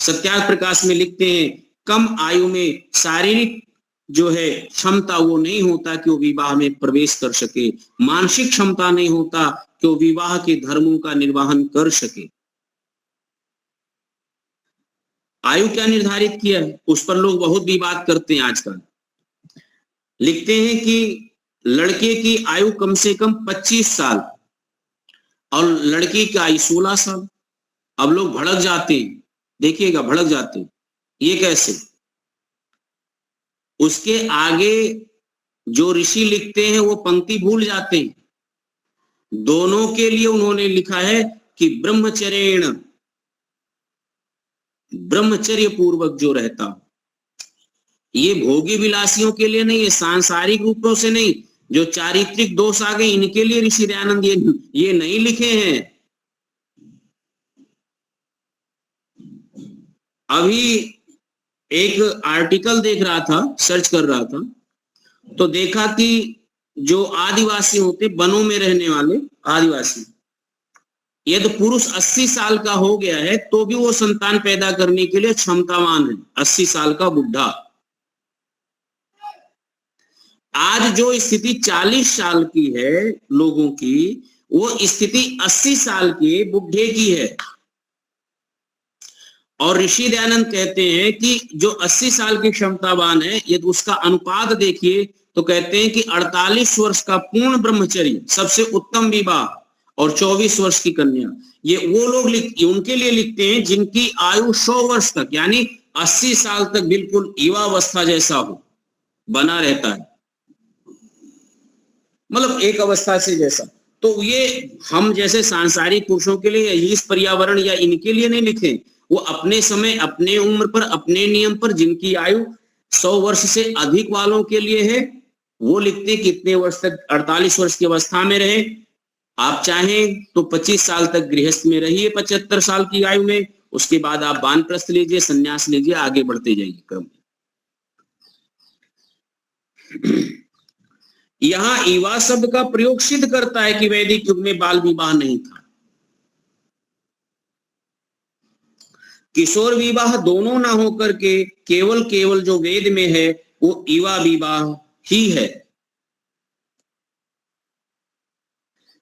सत्यार्थ प्रकाश में लिखते हैं, कम आयु में शारीरिक जो है क्षमता वो नहीं होता कि वो विवाह में प्रवेश कर सके, मानसिक क्षमता नहीं होता कि वो विवाह के धर्मों का निर्वहन कर सके। आयु क्या निर्धारित किया है उस पर लोग बहुत विवाद करते हैं आजकल। लिखते हैं कि लड़के की आयु कम से कम 25 साल और लड़की की आयु 16 साल। अब लोग भड़क जाते हैं, देखिएगा भड़क जाते हैं, ये कैसे? उसके आगे जो ऋषि लिखते हैं वो पंक्ति भूल जाते हैं। दोनों के लिए उन्होंने लिखा है कि ब्रह्मचर्येण, ब्रह्मचर्य पूर्वक जो रहता, ये भोगी विलासियों के लिए नहीं है, सांसारिक रूपों से नहीं, जो चारित्रिक दोष आ गए इनके लिए ऋषि दयानंद ये नहीं लिखे हैं। अभी एक आर्टिकल देख रहा था, सर्च कर रहा था, तो देखा कि जो आदिवासी होते, वनों में रहने वाले आदिवासी, यदि पुरुष 80 साल का हो गया है तो भी वो संतान पैदा करने के लिए क्षमतावान है। 80 साल का बुढ़ा। आज जो स्थिति 40 साल की है लोगों की, वो स्थिति 80 साल के बुढ़े की है। और ऋषि दयानंद कहते हैं कि जो 80 साल की क्षमतावान है, यदि उसका अनुपात देखिए तो कहते हैं कि 48 वर्ष का पूर्ण ब्रह्मचर्य सबसे उत्तम विवाह, और 24 वर्ष की कन्या, ये वो लोग उनके लिए लिखते हैं जिनकी आयु 100 वर्ष तक यानी 80 साल तक बिल्कुल युवावस्था जैसा हो, बना रहता है, मतलब एक अवस्था से जैसा। तो ये हम जैसे सांसारिक पुरुषों के लिए इस पर्यावरण या इनके लिए नहीं लिखे, वो अपने समय, अपने उम्र पर, अपने नियम पर, जिनकी आयु 100 वर्ष से अधिक वालों के लिए है, वो लिखते कितने वर्ष तक, 48 वर्ष की अवस्था में रहे। आप चाहें तो 25 साल तक गृहस्थ में रहिए 75 साल की आयु में, उसके बाद आप वानप्रस्थ लीजिए, संन्यास लीजिए, आगे बढ़ते जाइए क्रम। यहां युवा शब्द का प्रयोग सिद्ध करता है कि वैदिक युग में बाल विवाह नहीं था। किशोर विवाह दोनों ना होकर के केवल जो वेद में है वो युवा विवाह ही है।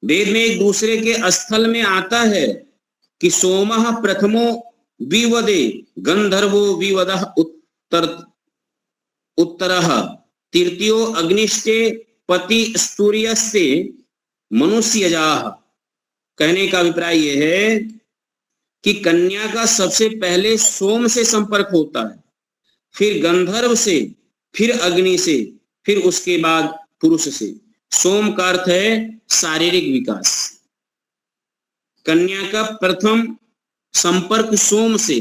वेद में एक दूसरे के स्थल में आता है कि सोमः प्रथमो विवदे गंधर्वो विवदः उत्तरः तृतीयो अग्निष्टे पति स्तूर्यस्ते मनुष्यजाः। कहने का अभिप्राय यह है कि कन्या का सबसे पहले सोम से संपर्क होता है, फिर गंधर्व से, फिर अग्नि से, फिर उसके बाद पुरुष से। सोम का अर्थ है शारीरिक विकास। कन्या का प्रथम संपर्क सोम से,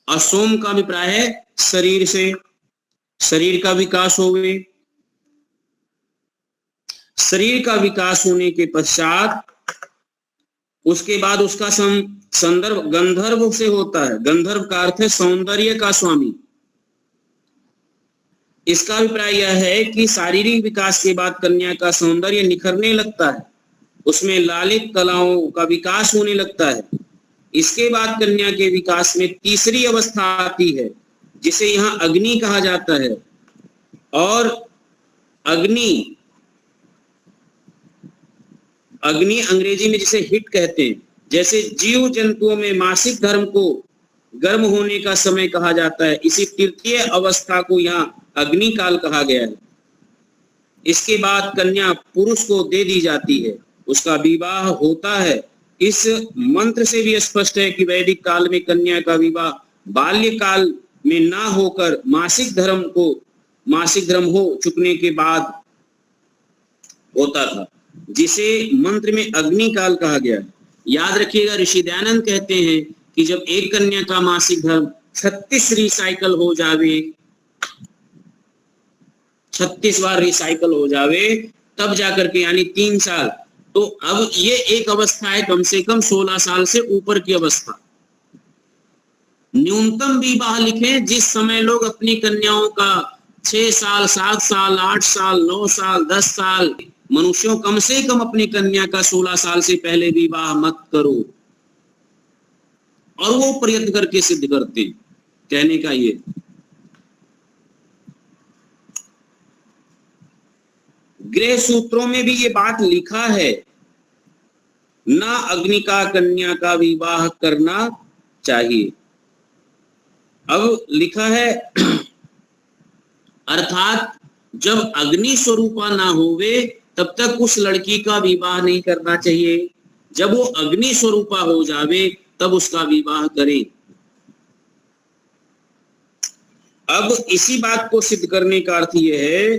और सोम का अभिप्राय है शरीर से, शरीर का विकास हो गए। शरीर का विकास होने के पश्चात उसके बाद उसका संदर्भ गंधर्व से होता है। गंधर्व का अर्थ है सौंदर्य का स्वामी। इसका अभिप्राय यह है कि शारीरिक विकास के बाद कन्या का सौंदर्य निखरने लगता है, उसमें लालित कलाओं का विकास होने लगता है। इसके बाद कन्या के विकास में तीसरी अवस्था आती है जिसे यहाँ अग्नि कहा जाता है। और अग्नि अंग्रेजी में जिसे हिट कहते हैं। जैसे जीव जंतुओं में मासिक धर्म को गर्म होने का समय कहा जाता है, इसी तृतीय अवस्था को यहाँ अग्नि काल कहा गया है। इसके बाद कन्या पुरुष को दे दी जाती है, उसका विवाह होता है। इस मंत्र से भी स्पष्ट है कि वैदिक काल में कन्या का विवाह बाल्यकाल में ना होकर मासिक धर्म हो चुकने के बाद होता था, जिसे मंत्र में अग्नि काल कहा गया है। याद रखिएगा, ऋषि दयानंद कहते हैं कि जब एक कन्या का मासिक धर्म 36 रिसाइकल हो जावे, 36 बार रिसाइकल हो जावे, तब जाकर के, यानी 3 साल। तो अब ये एक अवस्था है कम से कम 16 साल से ऊपर की अवस्था। न्यूनतम विवाह लिखें जिस समय लोग अपनी कन्याओं का 6 साल, 7 साल, 8 साल, 9 साल, 10 साल, मनुष्यों कम से कम अपनी कन्या का 16 साल से पहले विवाह मत करो। और वो प्रयत्न करके सिद्ध करते। कहने का ये, गृह सूत्रों में भी ये बात लिखा है, ना अग्नि का कन्या का विवाह करना चाहिए। अब लिखा है अर्थात जब अग्नि स्वरूपा ना होवे तब तक उस लड़की का विवाह नहीं करना चाहिए। जब वो अग्नि स्वरूपा हो जावे तब उसका विवाह करें। अब इसी बात को सिद्ध करने का अर्थ यह है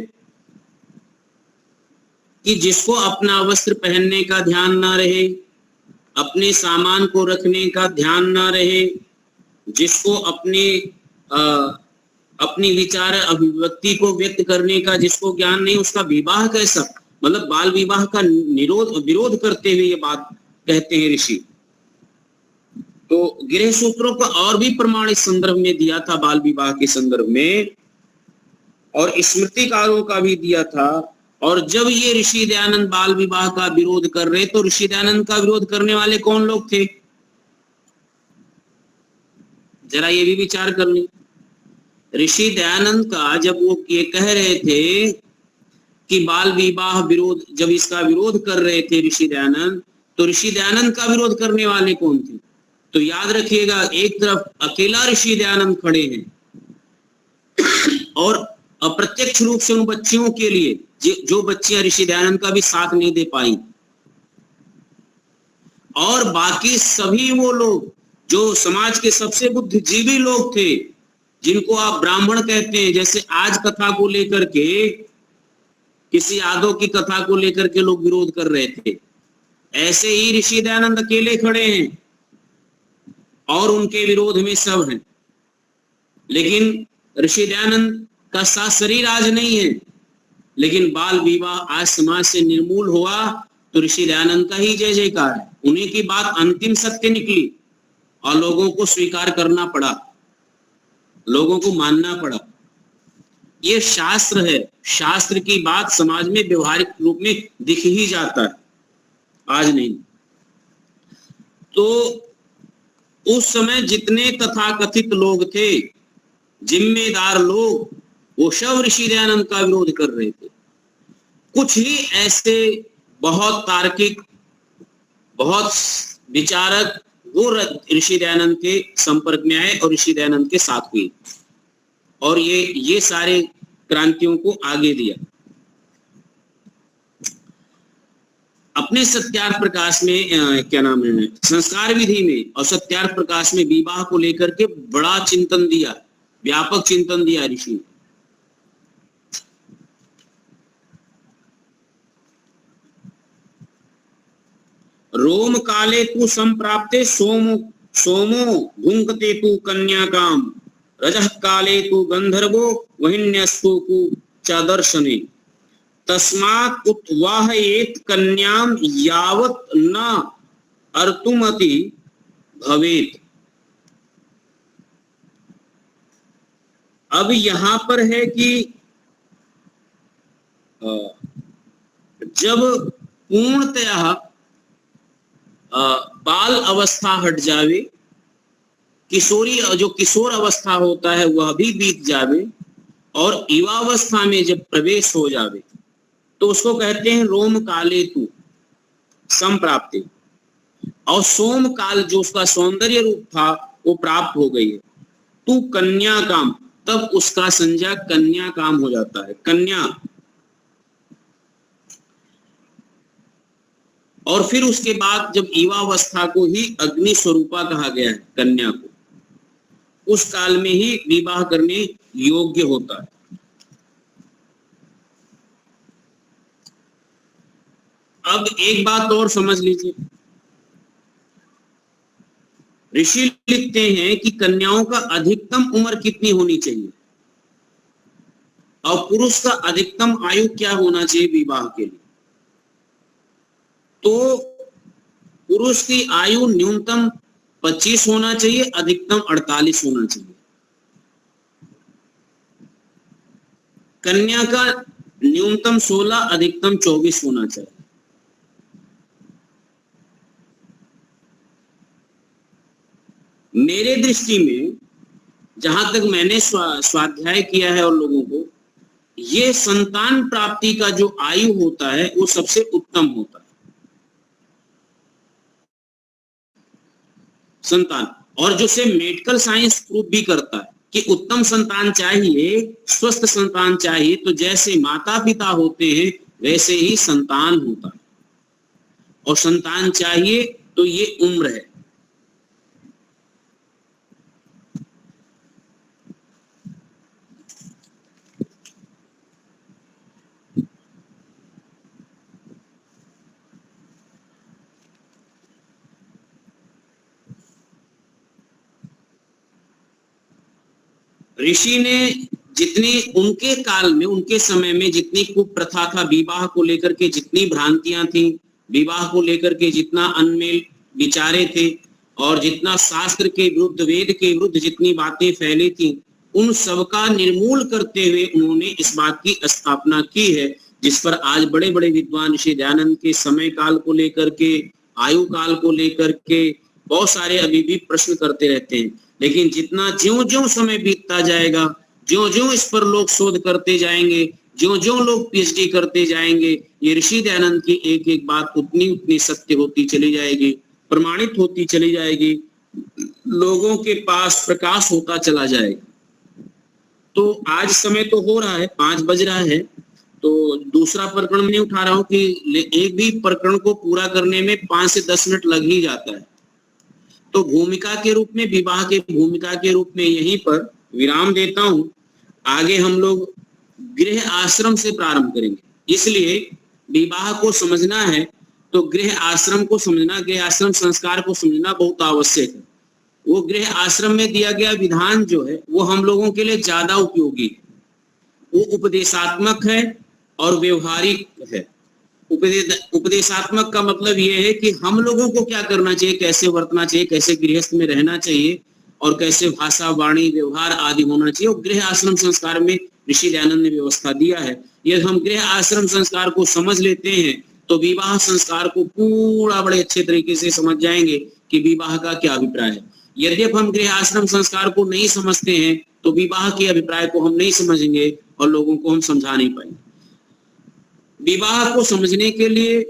कि जिसको अपना वस्त्र पहनने का ध्यान ना रहे, अपने सामान को रखने का ध्यान ना रहे, जिसको अपनी विचार अभिव्यक्ति को व्यक्त करने का जिसको ज्ञान नहीं, उसका विवाह कैसा, मतलब बाल विवाह का विरोध करते हुए ये बात कहते हैं ऋषि। तो गृह सूत्रों का और भी प्रमाण इस संदर्भ में दिया था, बाल विवाह के संदर्भ में, और स्मृतिकारों का भी दिया था। और जब ये ऋषि दयानंद बाल विवाह का विरोध कर रहे, तो ऋषि दयानंद का विरोध करने वाले कौन लोग थे, जरा ये भी विचार कर लें। ऋषि दयानंद का जब वो ये कह रहे थे कि बाल विवाह विरोध, जब इसका विरोध कर रहे थे ऋषि दयानंद, तो ऋषि दयानंद का विरोध करने वाले कौन थे? तो याद रखिएगा, एक तरफ अकेला ऋषि दयानंद खड़े हैं और अप्रत्यक्ष रूप से उन बच्चियों के लिए जो बच्चियां ऋषि दयानंद का भी साथ नहीं दे पाई, और बाकी सभी वो लोग जो समाज के सबसे बुद्धिजीवी लोग थे, जिनको आप ब्राह्मण कहते हैं, जैसे आज कथा को लेकर के, किसी यादव की कथा को लेकर के लोग विरोध कर रहे थे, ऐसे ही ऋषि दयानंद अकेले खड़े हैं और उनके विरोध में सब हैं। लेकिन ऋषि दयानंद का साथ शरीर आज नहीं है, लेकिन बाल विवाह आज समाज से निर्मूल हुआ तो ऋषि दयानंद का ही जय जयकार है। उन्हीं की बात अंतिम सत्य निकली और लोगों को स्वीकार करना पड़ा, लोगों को मानना पड़ा। ये शास्त्र है, शास्त्र की बात समाज में व्यवहारिक रूप में दिख ही जाता है, आज नहीं। तो उस समय जितने तथाकथित लोग थे, जिम्मेदार लोग, वो सब ऋषि दयानंद का विरोध कर रहे थे। कुछ ही ऐसे बहुत तार्किक, बहुत विचारक वो ऋषि दयानंद के संपर्क में आए और ऋषि दयानंद के साथ हुए और ये सारे क्रांतियों को आगे दिया। अपने सत्यार्थ प्रकाश में क्या नाम है, संस्कार विधि में और सत्यार्थ प्रकाश में विवाह को लेकर के बड़ा चिंतन दिया, व्यापक चिंतन दिया ऋषि ने। रोम काले तु संप्राप्ते सोमो भुंक्ते तु कन्याकाम, रजः काले तु गंधर्वो वहिन्यस्तु च दर्शने, तस्मात् उत्वाहयेत कन्याम यावत् न अर्तुमति भवेत। अब यहां पर है कि जब पूर्णतया बाल अवस्था हट जावे, किशोरी जो किशोर अवस्था होता है वह भी बीत जावे और युवावस्था में जब प्रवेश हो जावे तो उसको कहते हैं रोम काले तु संप्राप्ति। और सोम काल जो उसका सौंदर्य रूप था वो प्राप्त हो गई है। तू कन्या काम, तब उसका संज्ञा कन्या काम हो जाता है, कन्या। और फिर उसके बाद जब युवावस्था को ही अग्नि स्वरूपा कहा गया है, कन्या को, उस काल में ही विवाह करने योग्य होता है। अब एक बात और समझ लीजिए, ऋषि लिखते हैं कि कन्याओं का अधिकतम उम्र कितनी होनी चाहिए और पुरुष का अधिकतम आयु क्या होना चाहिए विवाह के लिए। तो पुरुष की आयु न्यूनतम 25 होना चाहिए, अधिकतम 48 होना चाहिए। कन्या का न्यूनतम 16, अधिकतम 24 होना चाहिए। मेरे दृष्टि में जहां तक मैंने स्वाध्याय किया है और लोगों को, ये संतान प्राप्ति का जो आयु होता है वो सबसे उत्तम होता है, संतान। और जो से मेडिकल साइंस प्रूव भी करता है कि उत्तम संतान चाहिए, स्वस्थ संतान चाहिए, तो जैसे माता पिता होते हैं वैसे ही संतान होता है। और संतान चाहिए तो ये उम्र है। ऋषि ने जितनी उनके काल में, उनके समय में जितनी कुप्रथा था विवाह को लेकर के, जितनी भ्रांतियां थी विवाह को लेकर के, जितना अनमेल विचारे थे और जितना शास्त्र के विरुद्ध, वेद के विरुद्ध जितनी बातें फैली थी, उन सबका निर्मूल करते हुए उन्होंने इस बात की स्थापना की है, जिस पर आज बड़े बड़े विद्वान ऋषि दयानंद के समय काल को लेकर के, आयु काल को लेकर के बहुत सारे अभी भी प्रश्न करते रहते हैं। लेकिन जितना ज्यों ज्यों समय बीतता जाएगा, ज्यों ज्यों इस पर लोग शोध करते जाएंगे, ज्यों ज्यों लोग पीएचडी करते जाएंगे, ये ऋषि दयानंद की एक एक बात उतनी उतनी सत्य होती चली जाएगी, प्रमाणित होती चली जाएगी, लोगों के पास प्रकाश होता चला जाएगा। तो आज समय तो हो रहा है, 5 बज रहा है, तो दूसरा प्रकरण में नहीं उठा रहा हूं कि एक भी प्रकरण को पूरा करने में 5 से 10 मिनट लग ही जाता है। तो भूमिका के रूप में, विवाह के भूमिका के रूप में यहीं पर विराम देता हूं। आगे हम लोग गृह आश्रम से प्रारंभ करेंगे। इसलिए विवाह को समझना है तो गृह आश्रम को समझना, गृह आश्रम संस्कार को समझना बहुत आवश्यक है। वो गृह आश्रम में दिया गया विधान जो है वो हम लोगों के लिए ज्यादा उपयोगी है। वो उपदेशात्मक है और व्यवहारिक है। उपदेशात्मक का मतलब ये है कि हम लोगों को क्या करना चाहिए, कैसे वर्तना चाहिए, कैसे गृहस्थ में रहना चाहिए और कैसे भाषा, वाणी, व्यवहार आदि होना चाहिए। और गृह आश्रम संस्कार में ऋषि दयानंद ने व्यवस्था दिया है। यदि हम गृह आश्रम संस्कार को समझ लेते हैं तो विवाह संस्कार को पूरा बड़े अच्छे तरीके से समझ जाएंगे कि विवाह का क्या अभिप्राय है। यद्यप हम गृह आश्रम संस्कार को नहीं समझते हैं तो विवाह के अभिप्राय को हम नहीं समझेंगे और लोगों को हम समझा नहीं पाएंगे। विवाह को समझने के लिए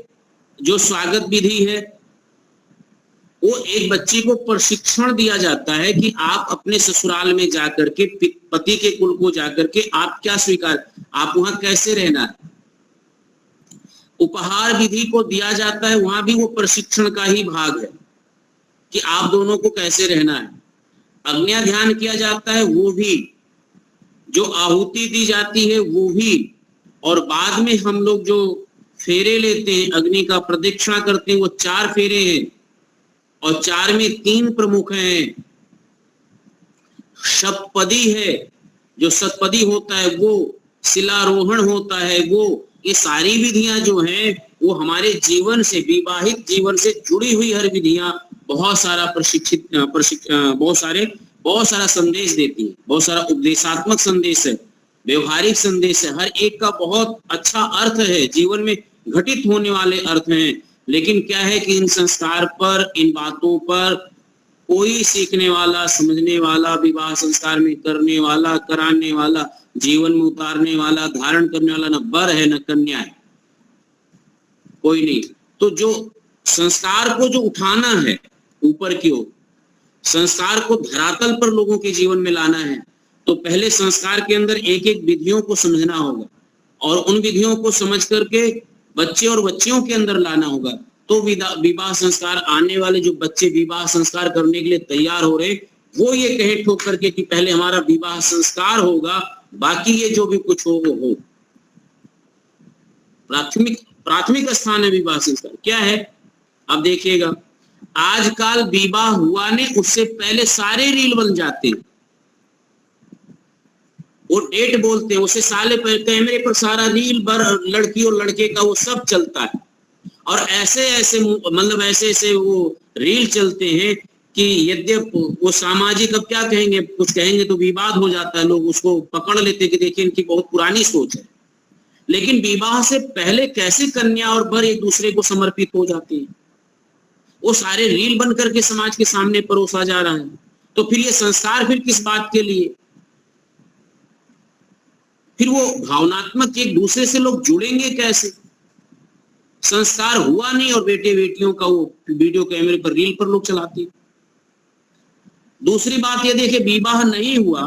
जो स्वागत विधि है वो एक बच्चे को प्रशिक्षण दिया जाता है कि आप अपने ससुराल में जाकर के, पति के कुल को जाकर के आप क्या स्वीकार, आप वहां कैसे रहना है। उपहार विधि को दिया जाता है, वहां भी वो प्रशिक्षण का ही भाग है कि आप दोनों को कैसे रहना है। अग्नि ध्यान किया जाता है, वो भी, जो आहुति दी जाती है वो भी, और बाद में हम लोग जो फेरे लेते हैं, अग्नि का प्रदक्षिणा करते हैं, वो 4 फेरे हैं और 4 में 3 प्रमुख हैं। सप्तपदी है, जो सप्तपदी होता है वो, शिलारोहण होता है वो, ये सारी विधियां जो हैं वो हमारे जीवन से, विवाहित जीवन से जुड़ी हुई हर विधियां बहुत सारा बहुत सारा संदेश देती है, बहुत सारा उपदेशात्मक संदेश है, व्यवहारिक संदेश है। हर एक का बहुत अच्छा अर्थ है, जीवन में घटित होने वाले अर्थ हैं। लेकिन क्या है कि इन संस्कार पर, इन बातों पर कोई सीखने वाला, समझने वाला, विवाह संस्कार में करने वाला, कराने वाला, जीवन में उतारने वाला, धारण करने वाला न वर है न कन्या है, कोई नहीं। तो जो संस्कार को जो उठाना है ऊपर की ओर, संस्कार को धरातल पर लोगों के जीवन में लाना है, तो पहले संस्कार के अंदर एक एक विधियों को समझना होगा और उन विधियों को समझ करके बच्चे और बच्चियों के अंदर लाना होगा। तो विवाह संस्कार, आने वाले जो बच्चे विवाह संस्कार करने के लिए तैयार हो रहे, वो ये कहे ठोक करके कि पहले हमारा विवाह संस्कार होगा, बाकी ये जो भी कुछ हो वो हो। प्राथमिक स्थान है विवाह संस्कार। क्या है, अब देखिएगा, आजकल विवाह हुआ नहीं, उससे पहले सारे रील बन जाते हैं, वो डेट बोलते हैं, उससे साले पहले कैमरे पर सारा रील भर लड़की और लड़के का वो सब चलता है। और ऐसे ऐसे मतलब ऐसे वो रील चलते हैं कि यद्यप वो सामाजिक, अब क्या कहेंगे, कुछ कहेंगे तो विवाद हो जाता है, लोग उसको पकड़ लेते हैं कि देखिए इनकी बहुत पुरानी सोच है। लेकिन विवाह से पहले कैसे कन्या और वर एक दूसरे को समर्पित हो जाते हैं, वो सारे रील बन करके समाज के सामने परोसा जा रहा है। तो फिर ये संस्कार फिर किस बात के लिए? फिर वो भावनात्मक एक दूसरे से लोग जुड़ेंगे कैसे? संस्कार हुआ नहीं और बेटे बेटियों का वो वीडियो कैमरे पर, रील पर लोग चलाते हैं। दूसरी बात ये देखिए, विवाह नहीं हुआ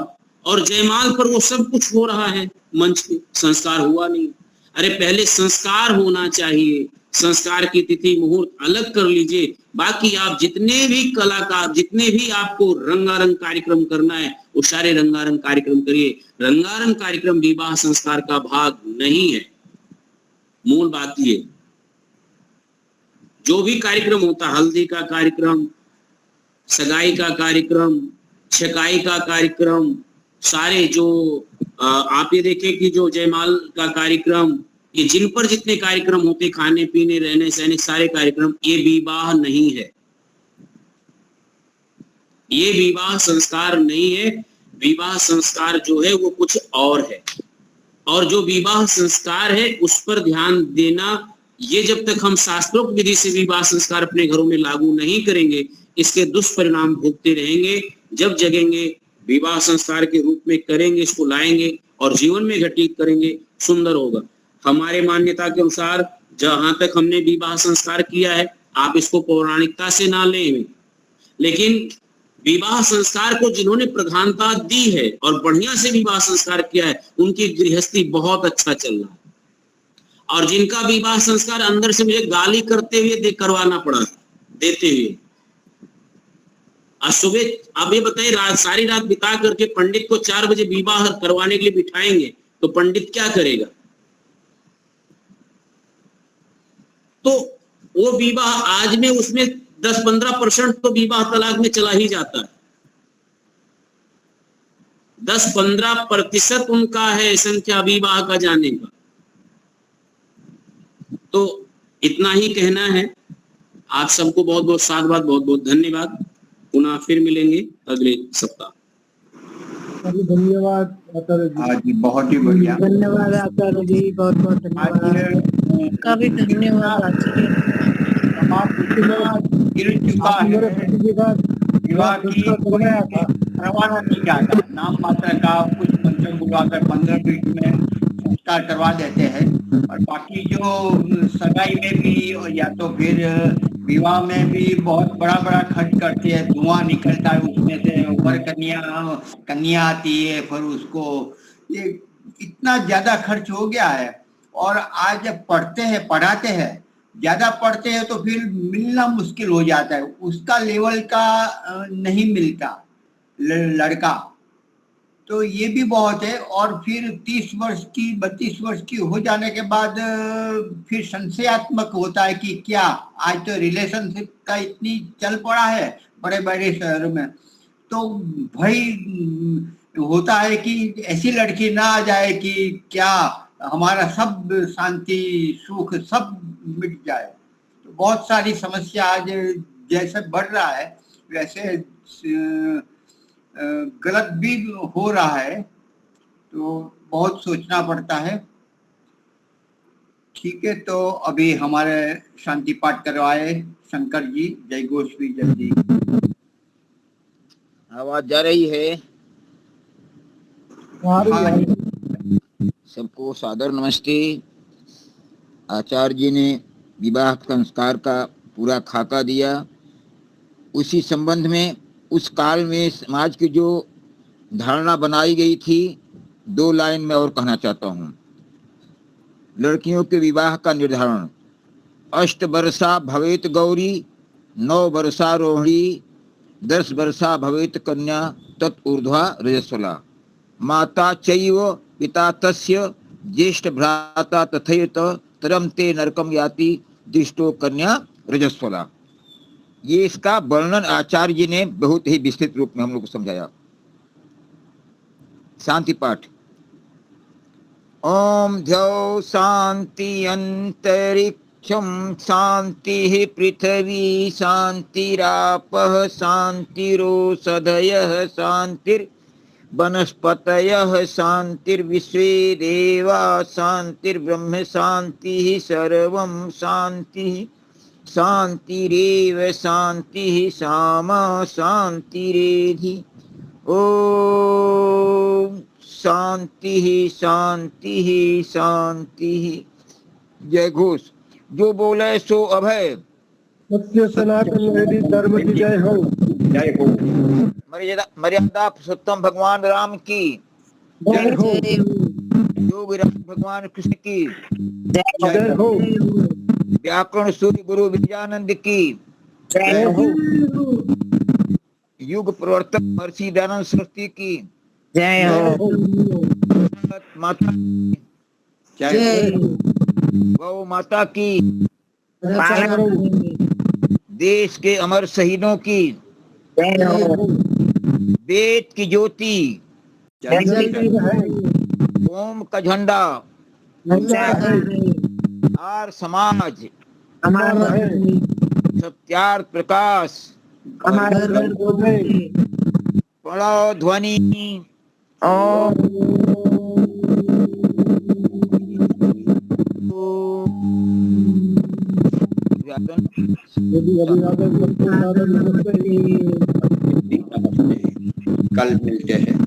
और जयमाल पर वो सब कुछ हो रहा है मंच पे, संस्कार हुआ नहीं। अरे पहले संस्कार होना चाहिए, संस्कार की तिथि मुहूर्त अलग कर लीजिए, बाकी आप जितने भी कलाकार, जितने भी आपको रंगारंग कार्यक्रम करना है वो सारे रंगारंग कार्यक्रम करिए। रंगारंग कार्यक्रम विवाह संस्कार का भाग नहीं है। मूल बात ये, जो भी कार्यक्रम होता, हल्दी का कार्यक्रम, सगाई का कार्यक्रम, छकाई का कार्यक्रम, सारे जो आप ये देखें कि जो जयमाल का कार्यक्रम, ये जिन पर जितने कार्यक्रम होते, खाने पीने, रहने सहने, सारे कार्यक्रम, ये विवाह नहीं है, ये विवाह संस्कार नहीं है। विवाह संस्कार जो है वो कुछ और है, और जो विवाह संस्कार है उस पर ध्यान देना, ये जब तक हम शास्त्रोक्त विधि से विवाह संस्कार अपने घरों में लागू नहीं करेंगे, इसके दुष्परिणाम भोगते रहेंगे। जब जगेंगे विवाह संस्कार के रूप में करेंगे, इसको लाएंगे और जीवन में घटित करेंगे, सुंदर होगा। हमारे मान्यता के अनुसार जहां तक हमने विवाह संस्कार किया है, आप इसको पौराणिकता से ना लें, लेकिन विवाह संस्कार को जिन्होंने प्रधानता दी है और बढ़िया से विवाह संस्कार किया है, उनकी गृहस्थी बहुत अच्छा चल रहा है। और जिनका विवाह संस्कार अंदर से मुझे गाली करते हुए करवाना पड़ा, देते हुए। आज सुबह आप ये बताइए, सारी रात बिता करके पंडित को 4 बजे विवाह करवाने के लिए बिठाएंगे तो पंडित क्या करेगा? तो वो विवाह आज में उसमें 10-15% तो विवाह तलाक में चला ही जाता है। 10-15% उनका है संख्या विवाह का जाने का। तो इतना ही कहना है। आप सबको बहुत बहुत साधुवाद, बहुत बहुत धन्यवाद। पुनः फिर मिलेंगे अगले सप्ताह। धन्यवाद आचार्य जी। हाँ जी, बहुत ही बढ़िया। धन्यवाद आचार्य जी, बहुत बहुत धन्यवाद। आज का भी धन्यवाद आचार्य समाज गिर चुका है। विवाह की करवाना नहीं चाहता, नाम मात्र का कुछ मंत्र बुलवाकर 15-20 में संस्कार करवा देते हैं, और बाकी जो सगाई में भी और या तो फिर विवाह में भी बहुत बड़ा बड़ा खर्च करते हैं। धुआं निकलता है उसमें से, वर कन्या आती है, फिर उसको ये इतना ज्यादा खर्च हो गया है। और आज जब पढ़ते हैं, पढ़ाते हैं, ज्यादा पढ़ते हैं तो फिर मिलना मुश्किल हो जाता है, उसका लेवल का नहीं मिलता लड़का। तो ये भी बहुत है। और फिर 30 वर्ष की 32 वर्ष की हो जाने के बाद फिर संशयात्मक होता है कि क्या आज तो रिलेशनशिप का इतनी चल पड़ा है बड़े बड़े शहरों में, तो भाई होता है कि ऐसी लड़की ना आ जाए कि क्या हमारा सब शांति सुख सब मिट जाए। तो बहुत सारी समस्या आज जैसे बढ़ रहा है वैसे गलत भी हो रहा है, तो बहुत सोचना पड़ता है। ठीक है, तो अभी हमारे शांति पाठ करवाए शंकर जी। जय गोस्वी जल्दी। आवाज जा रही है? हाँ जी। सबको सादर नमस्ते। आचार्य जी ने विवाह संस्कार का पूरा खाका दिया। उसी संबंध में उस काल में समाज की जो धारणा बनाई गई थी, 2 लाइन में और कहना चाहता हूँ। लड़कियों के विवाह का निर्धारण: 8 वर्षा भवेत गौरी, 9 वर्षा रोहिणी, 10 वर्षा भवेत कन्या, तत्ऊर्ध्वा रजस्वला। माता चैव पिता तस्य, ज्येष्ठ भ्राता तथैत, तरम ते नरकम याति, दृष्टो कन्या रजस्वला। ये इसका वर्णन आचार्य जी ने बहुत ही विस्तृत रूप में हम लोग को समझाया। शांति पाठ। ओम द्यौ शांति अंतरिक्षम शांति पृथ्वी शांतिरापः शांतिरोषधयः शांतिर वनस्पतयः शांतिर्विश्वे देवा शांतिर्ब्रह्म शांतिः सर्वं शांतिः शांतिरेव शांतिः सामा शांतिरेधि। ओम शांतिः शांतिः शांतिः। जय घोष। जो बोले सो अभय। सत्य सनातन वेदी धर्म की जय हो। जय हो। मर्यादा पुरुषोत्तम भगवान राम की जय हो। योग भगवान कृष्ण की जय हो। व्याकरण सूर्य गुरु विजयानंद की जय हो। युग प्रवर्तक महर्षि दयानंद सरस्वती की जय हो। माता जय हो। गौ माता की, पालन करेंगे। देश के अमर शहीदों की, जय हो। वेद की ज्योति, जल्दी है। ओम का झंडा, आर समाज, हमारा है। सत्यार्थ प्रकाश, हमारा घर बोले। पढ़ाओ ध्वनि। यदि अभिवादन सबको सादर नमस्ते। कल मिलते हैं।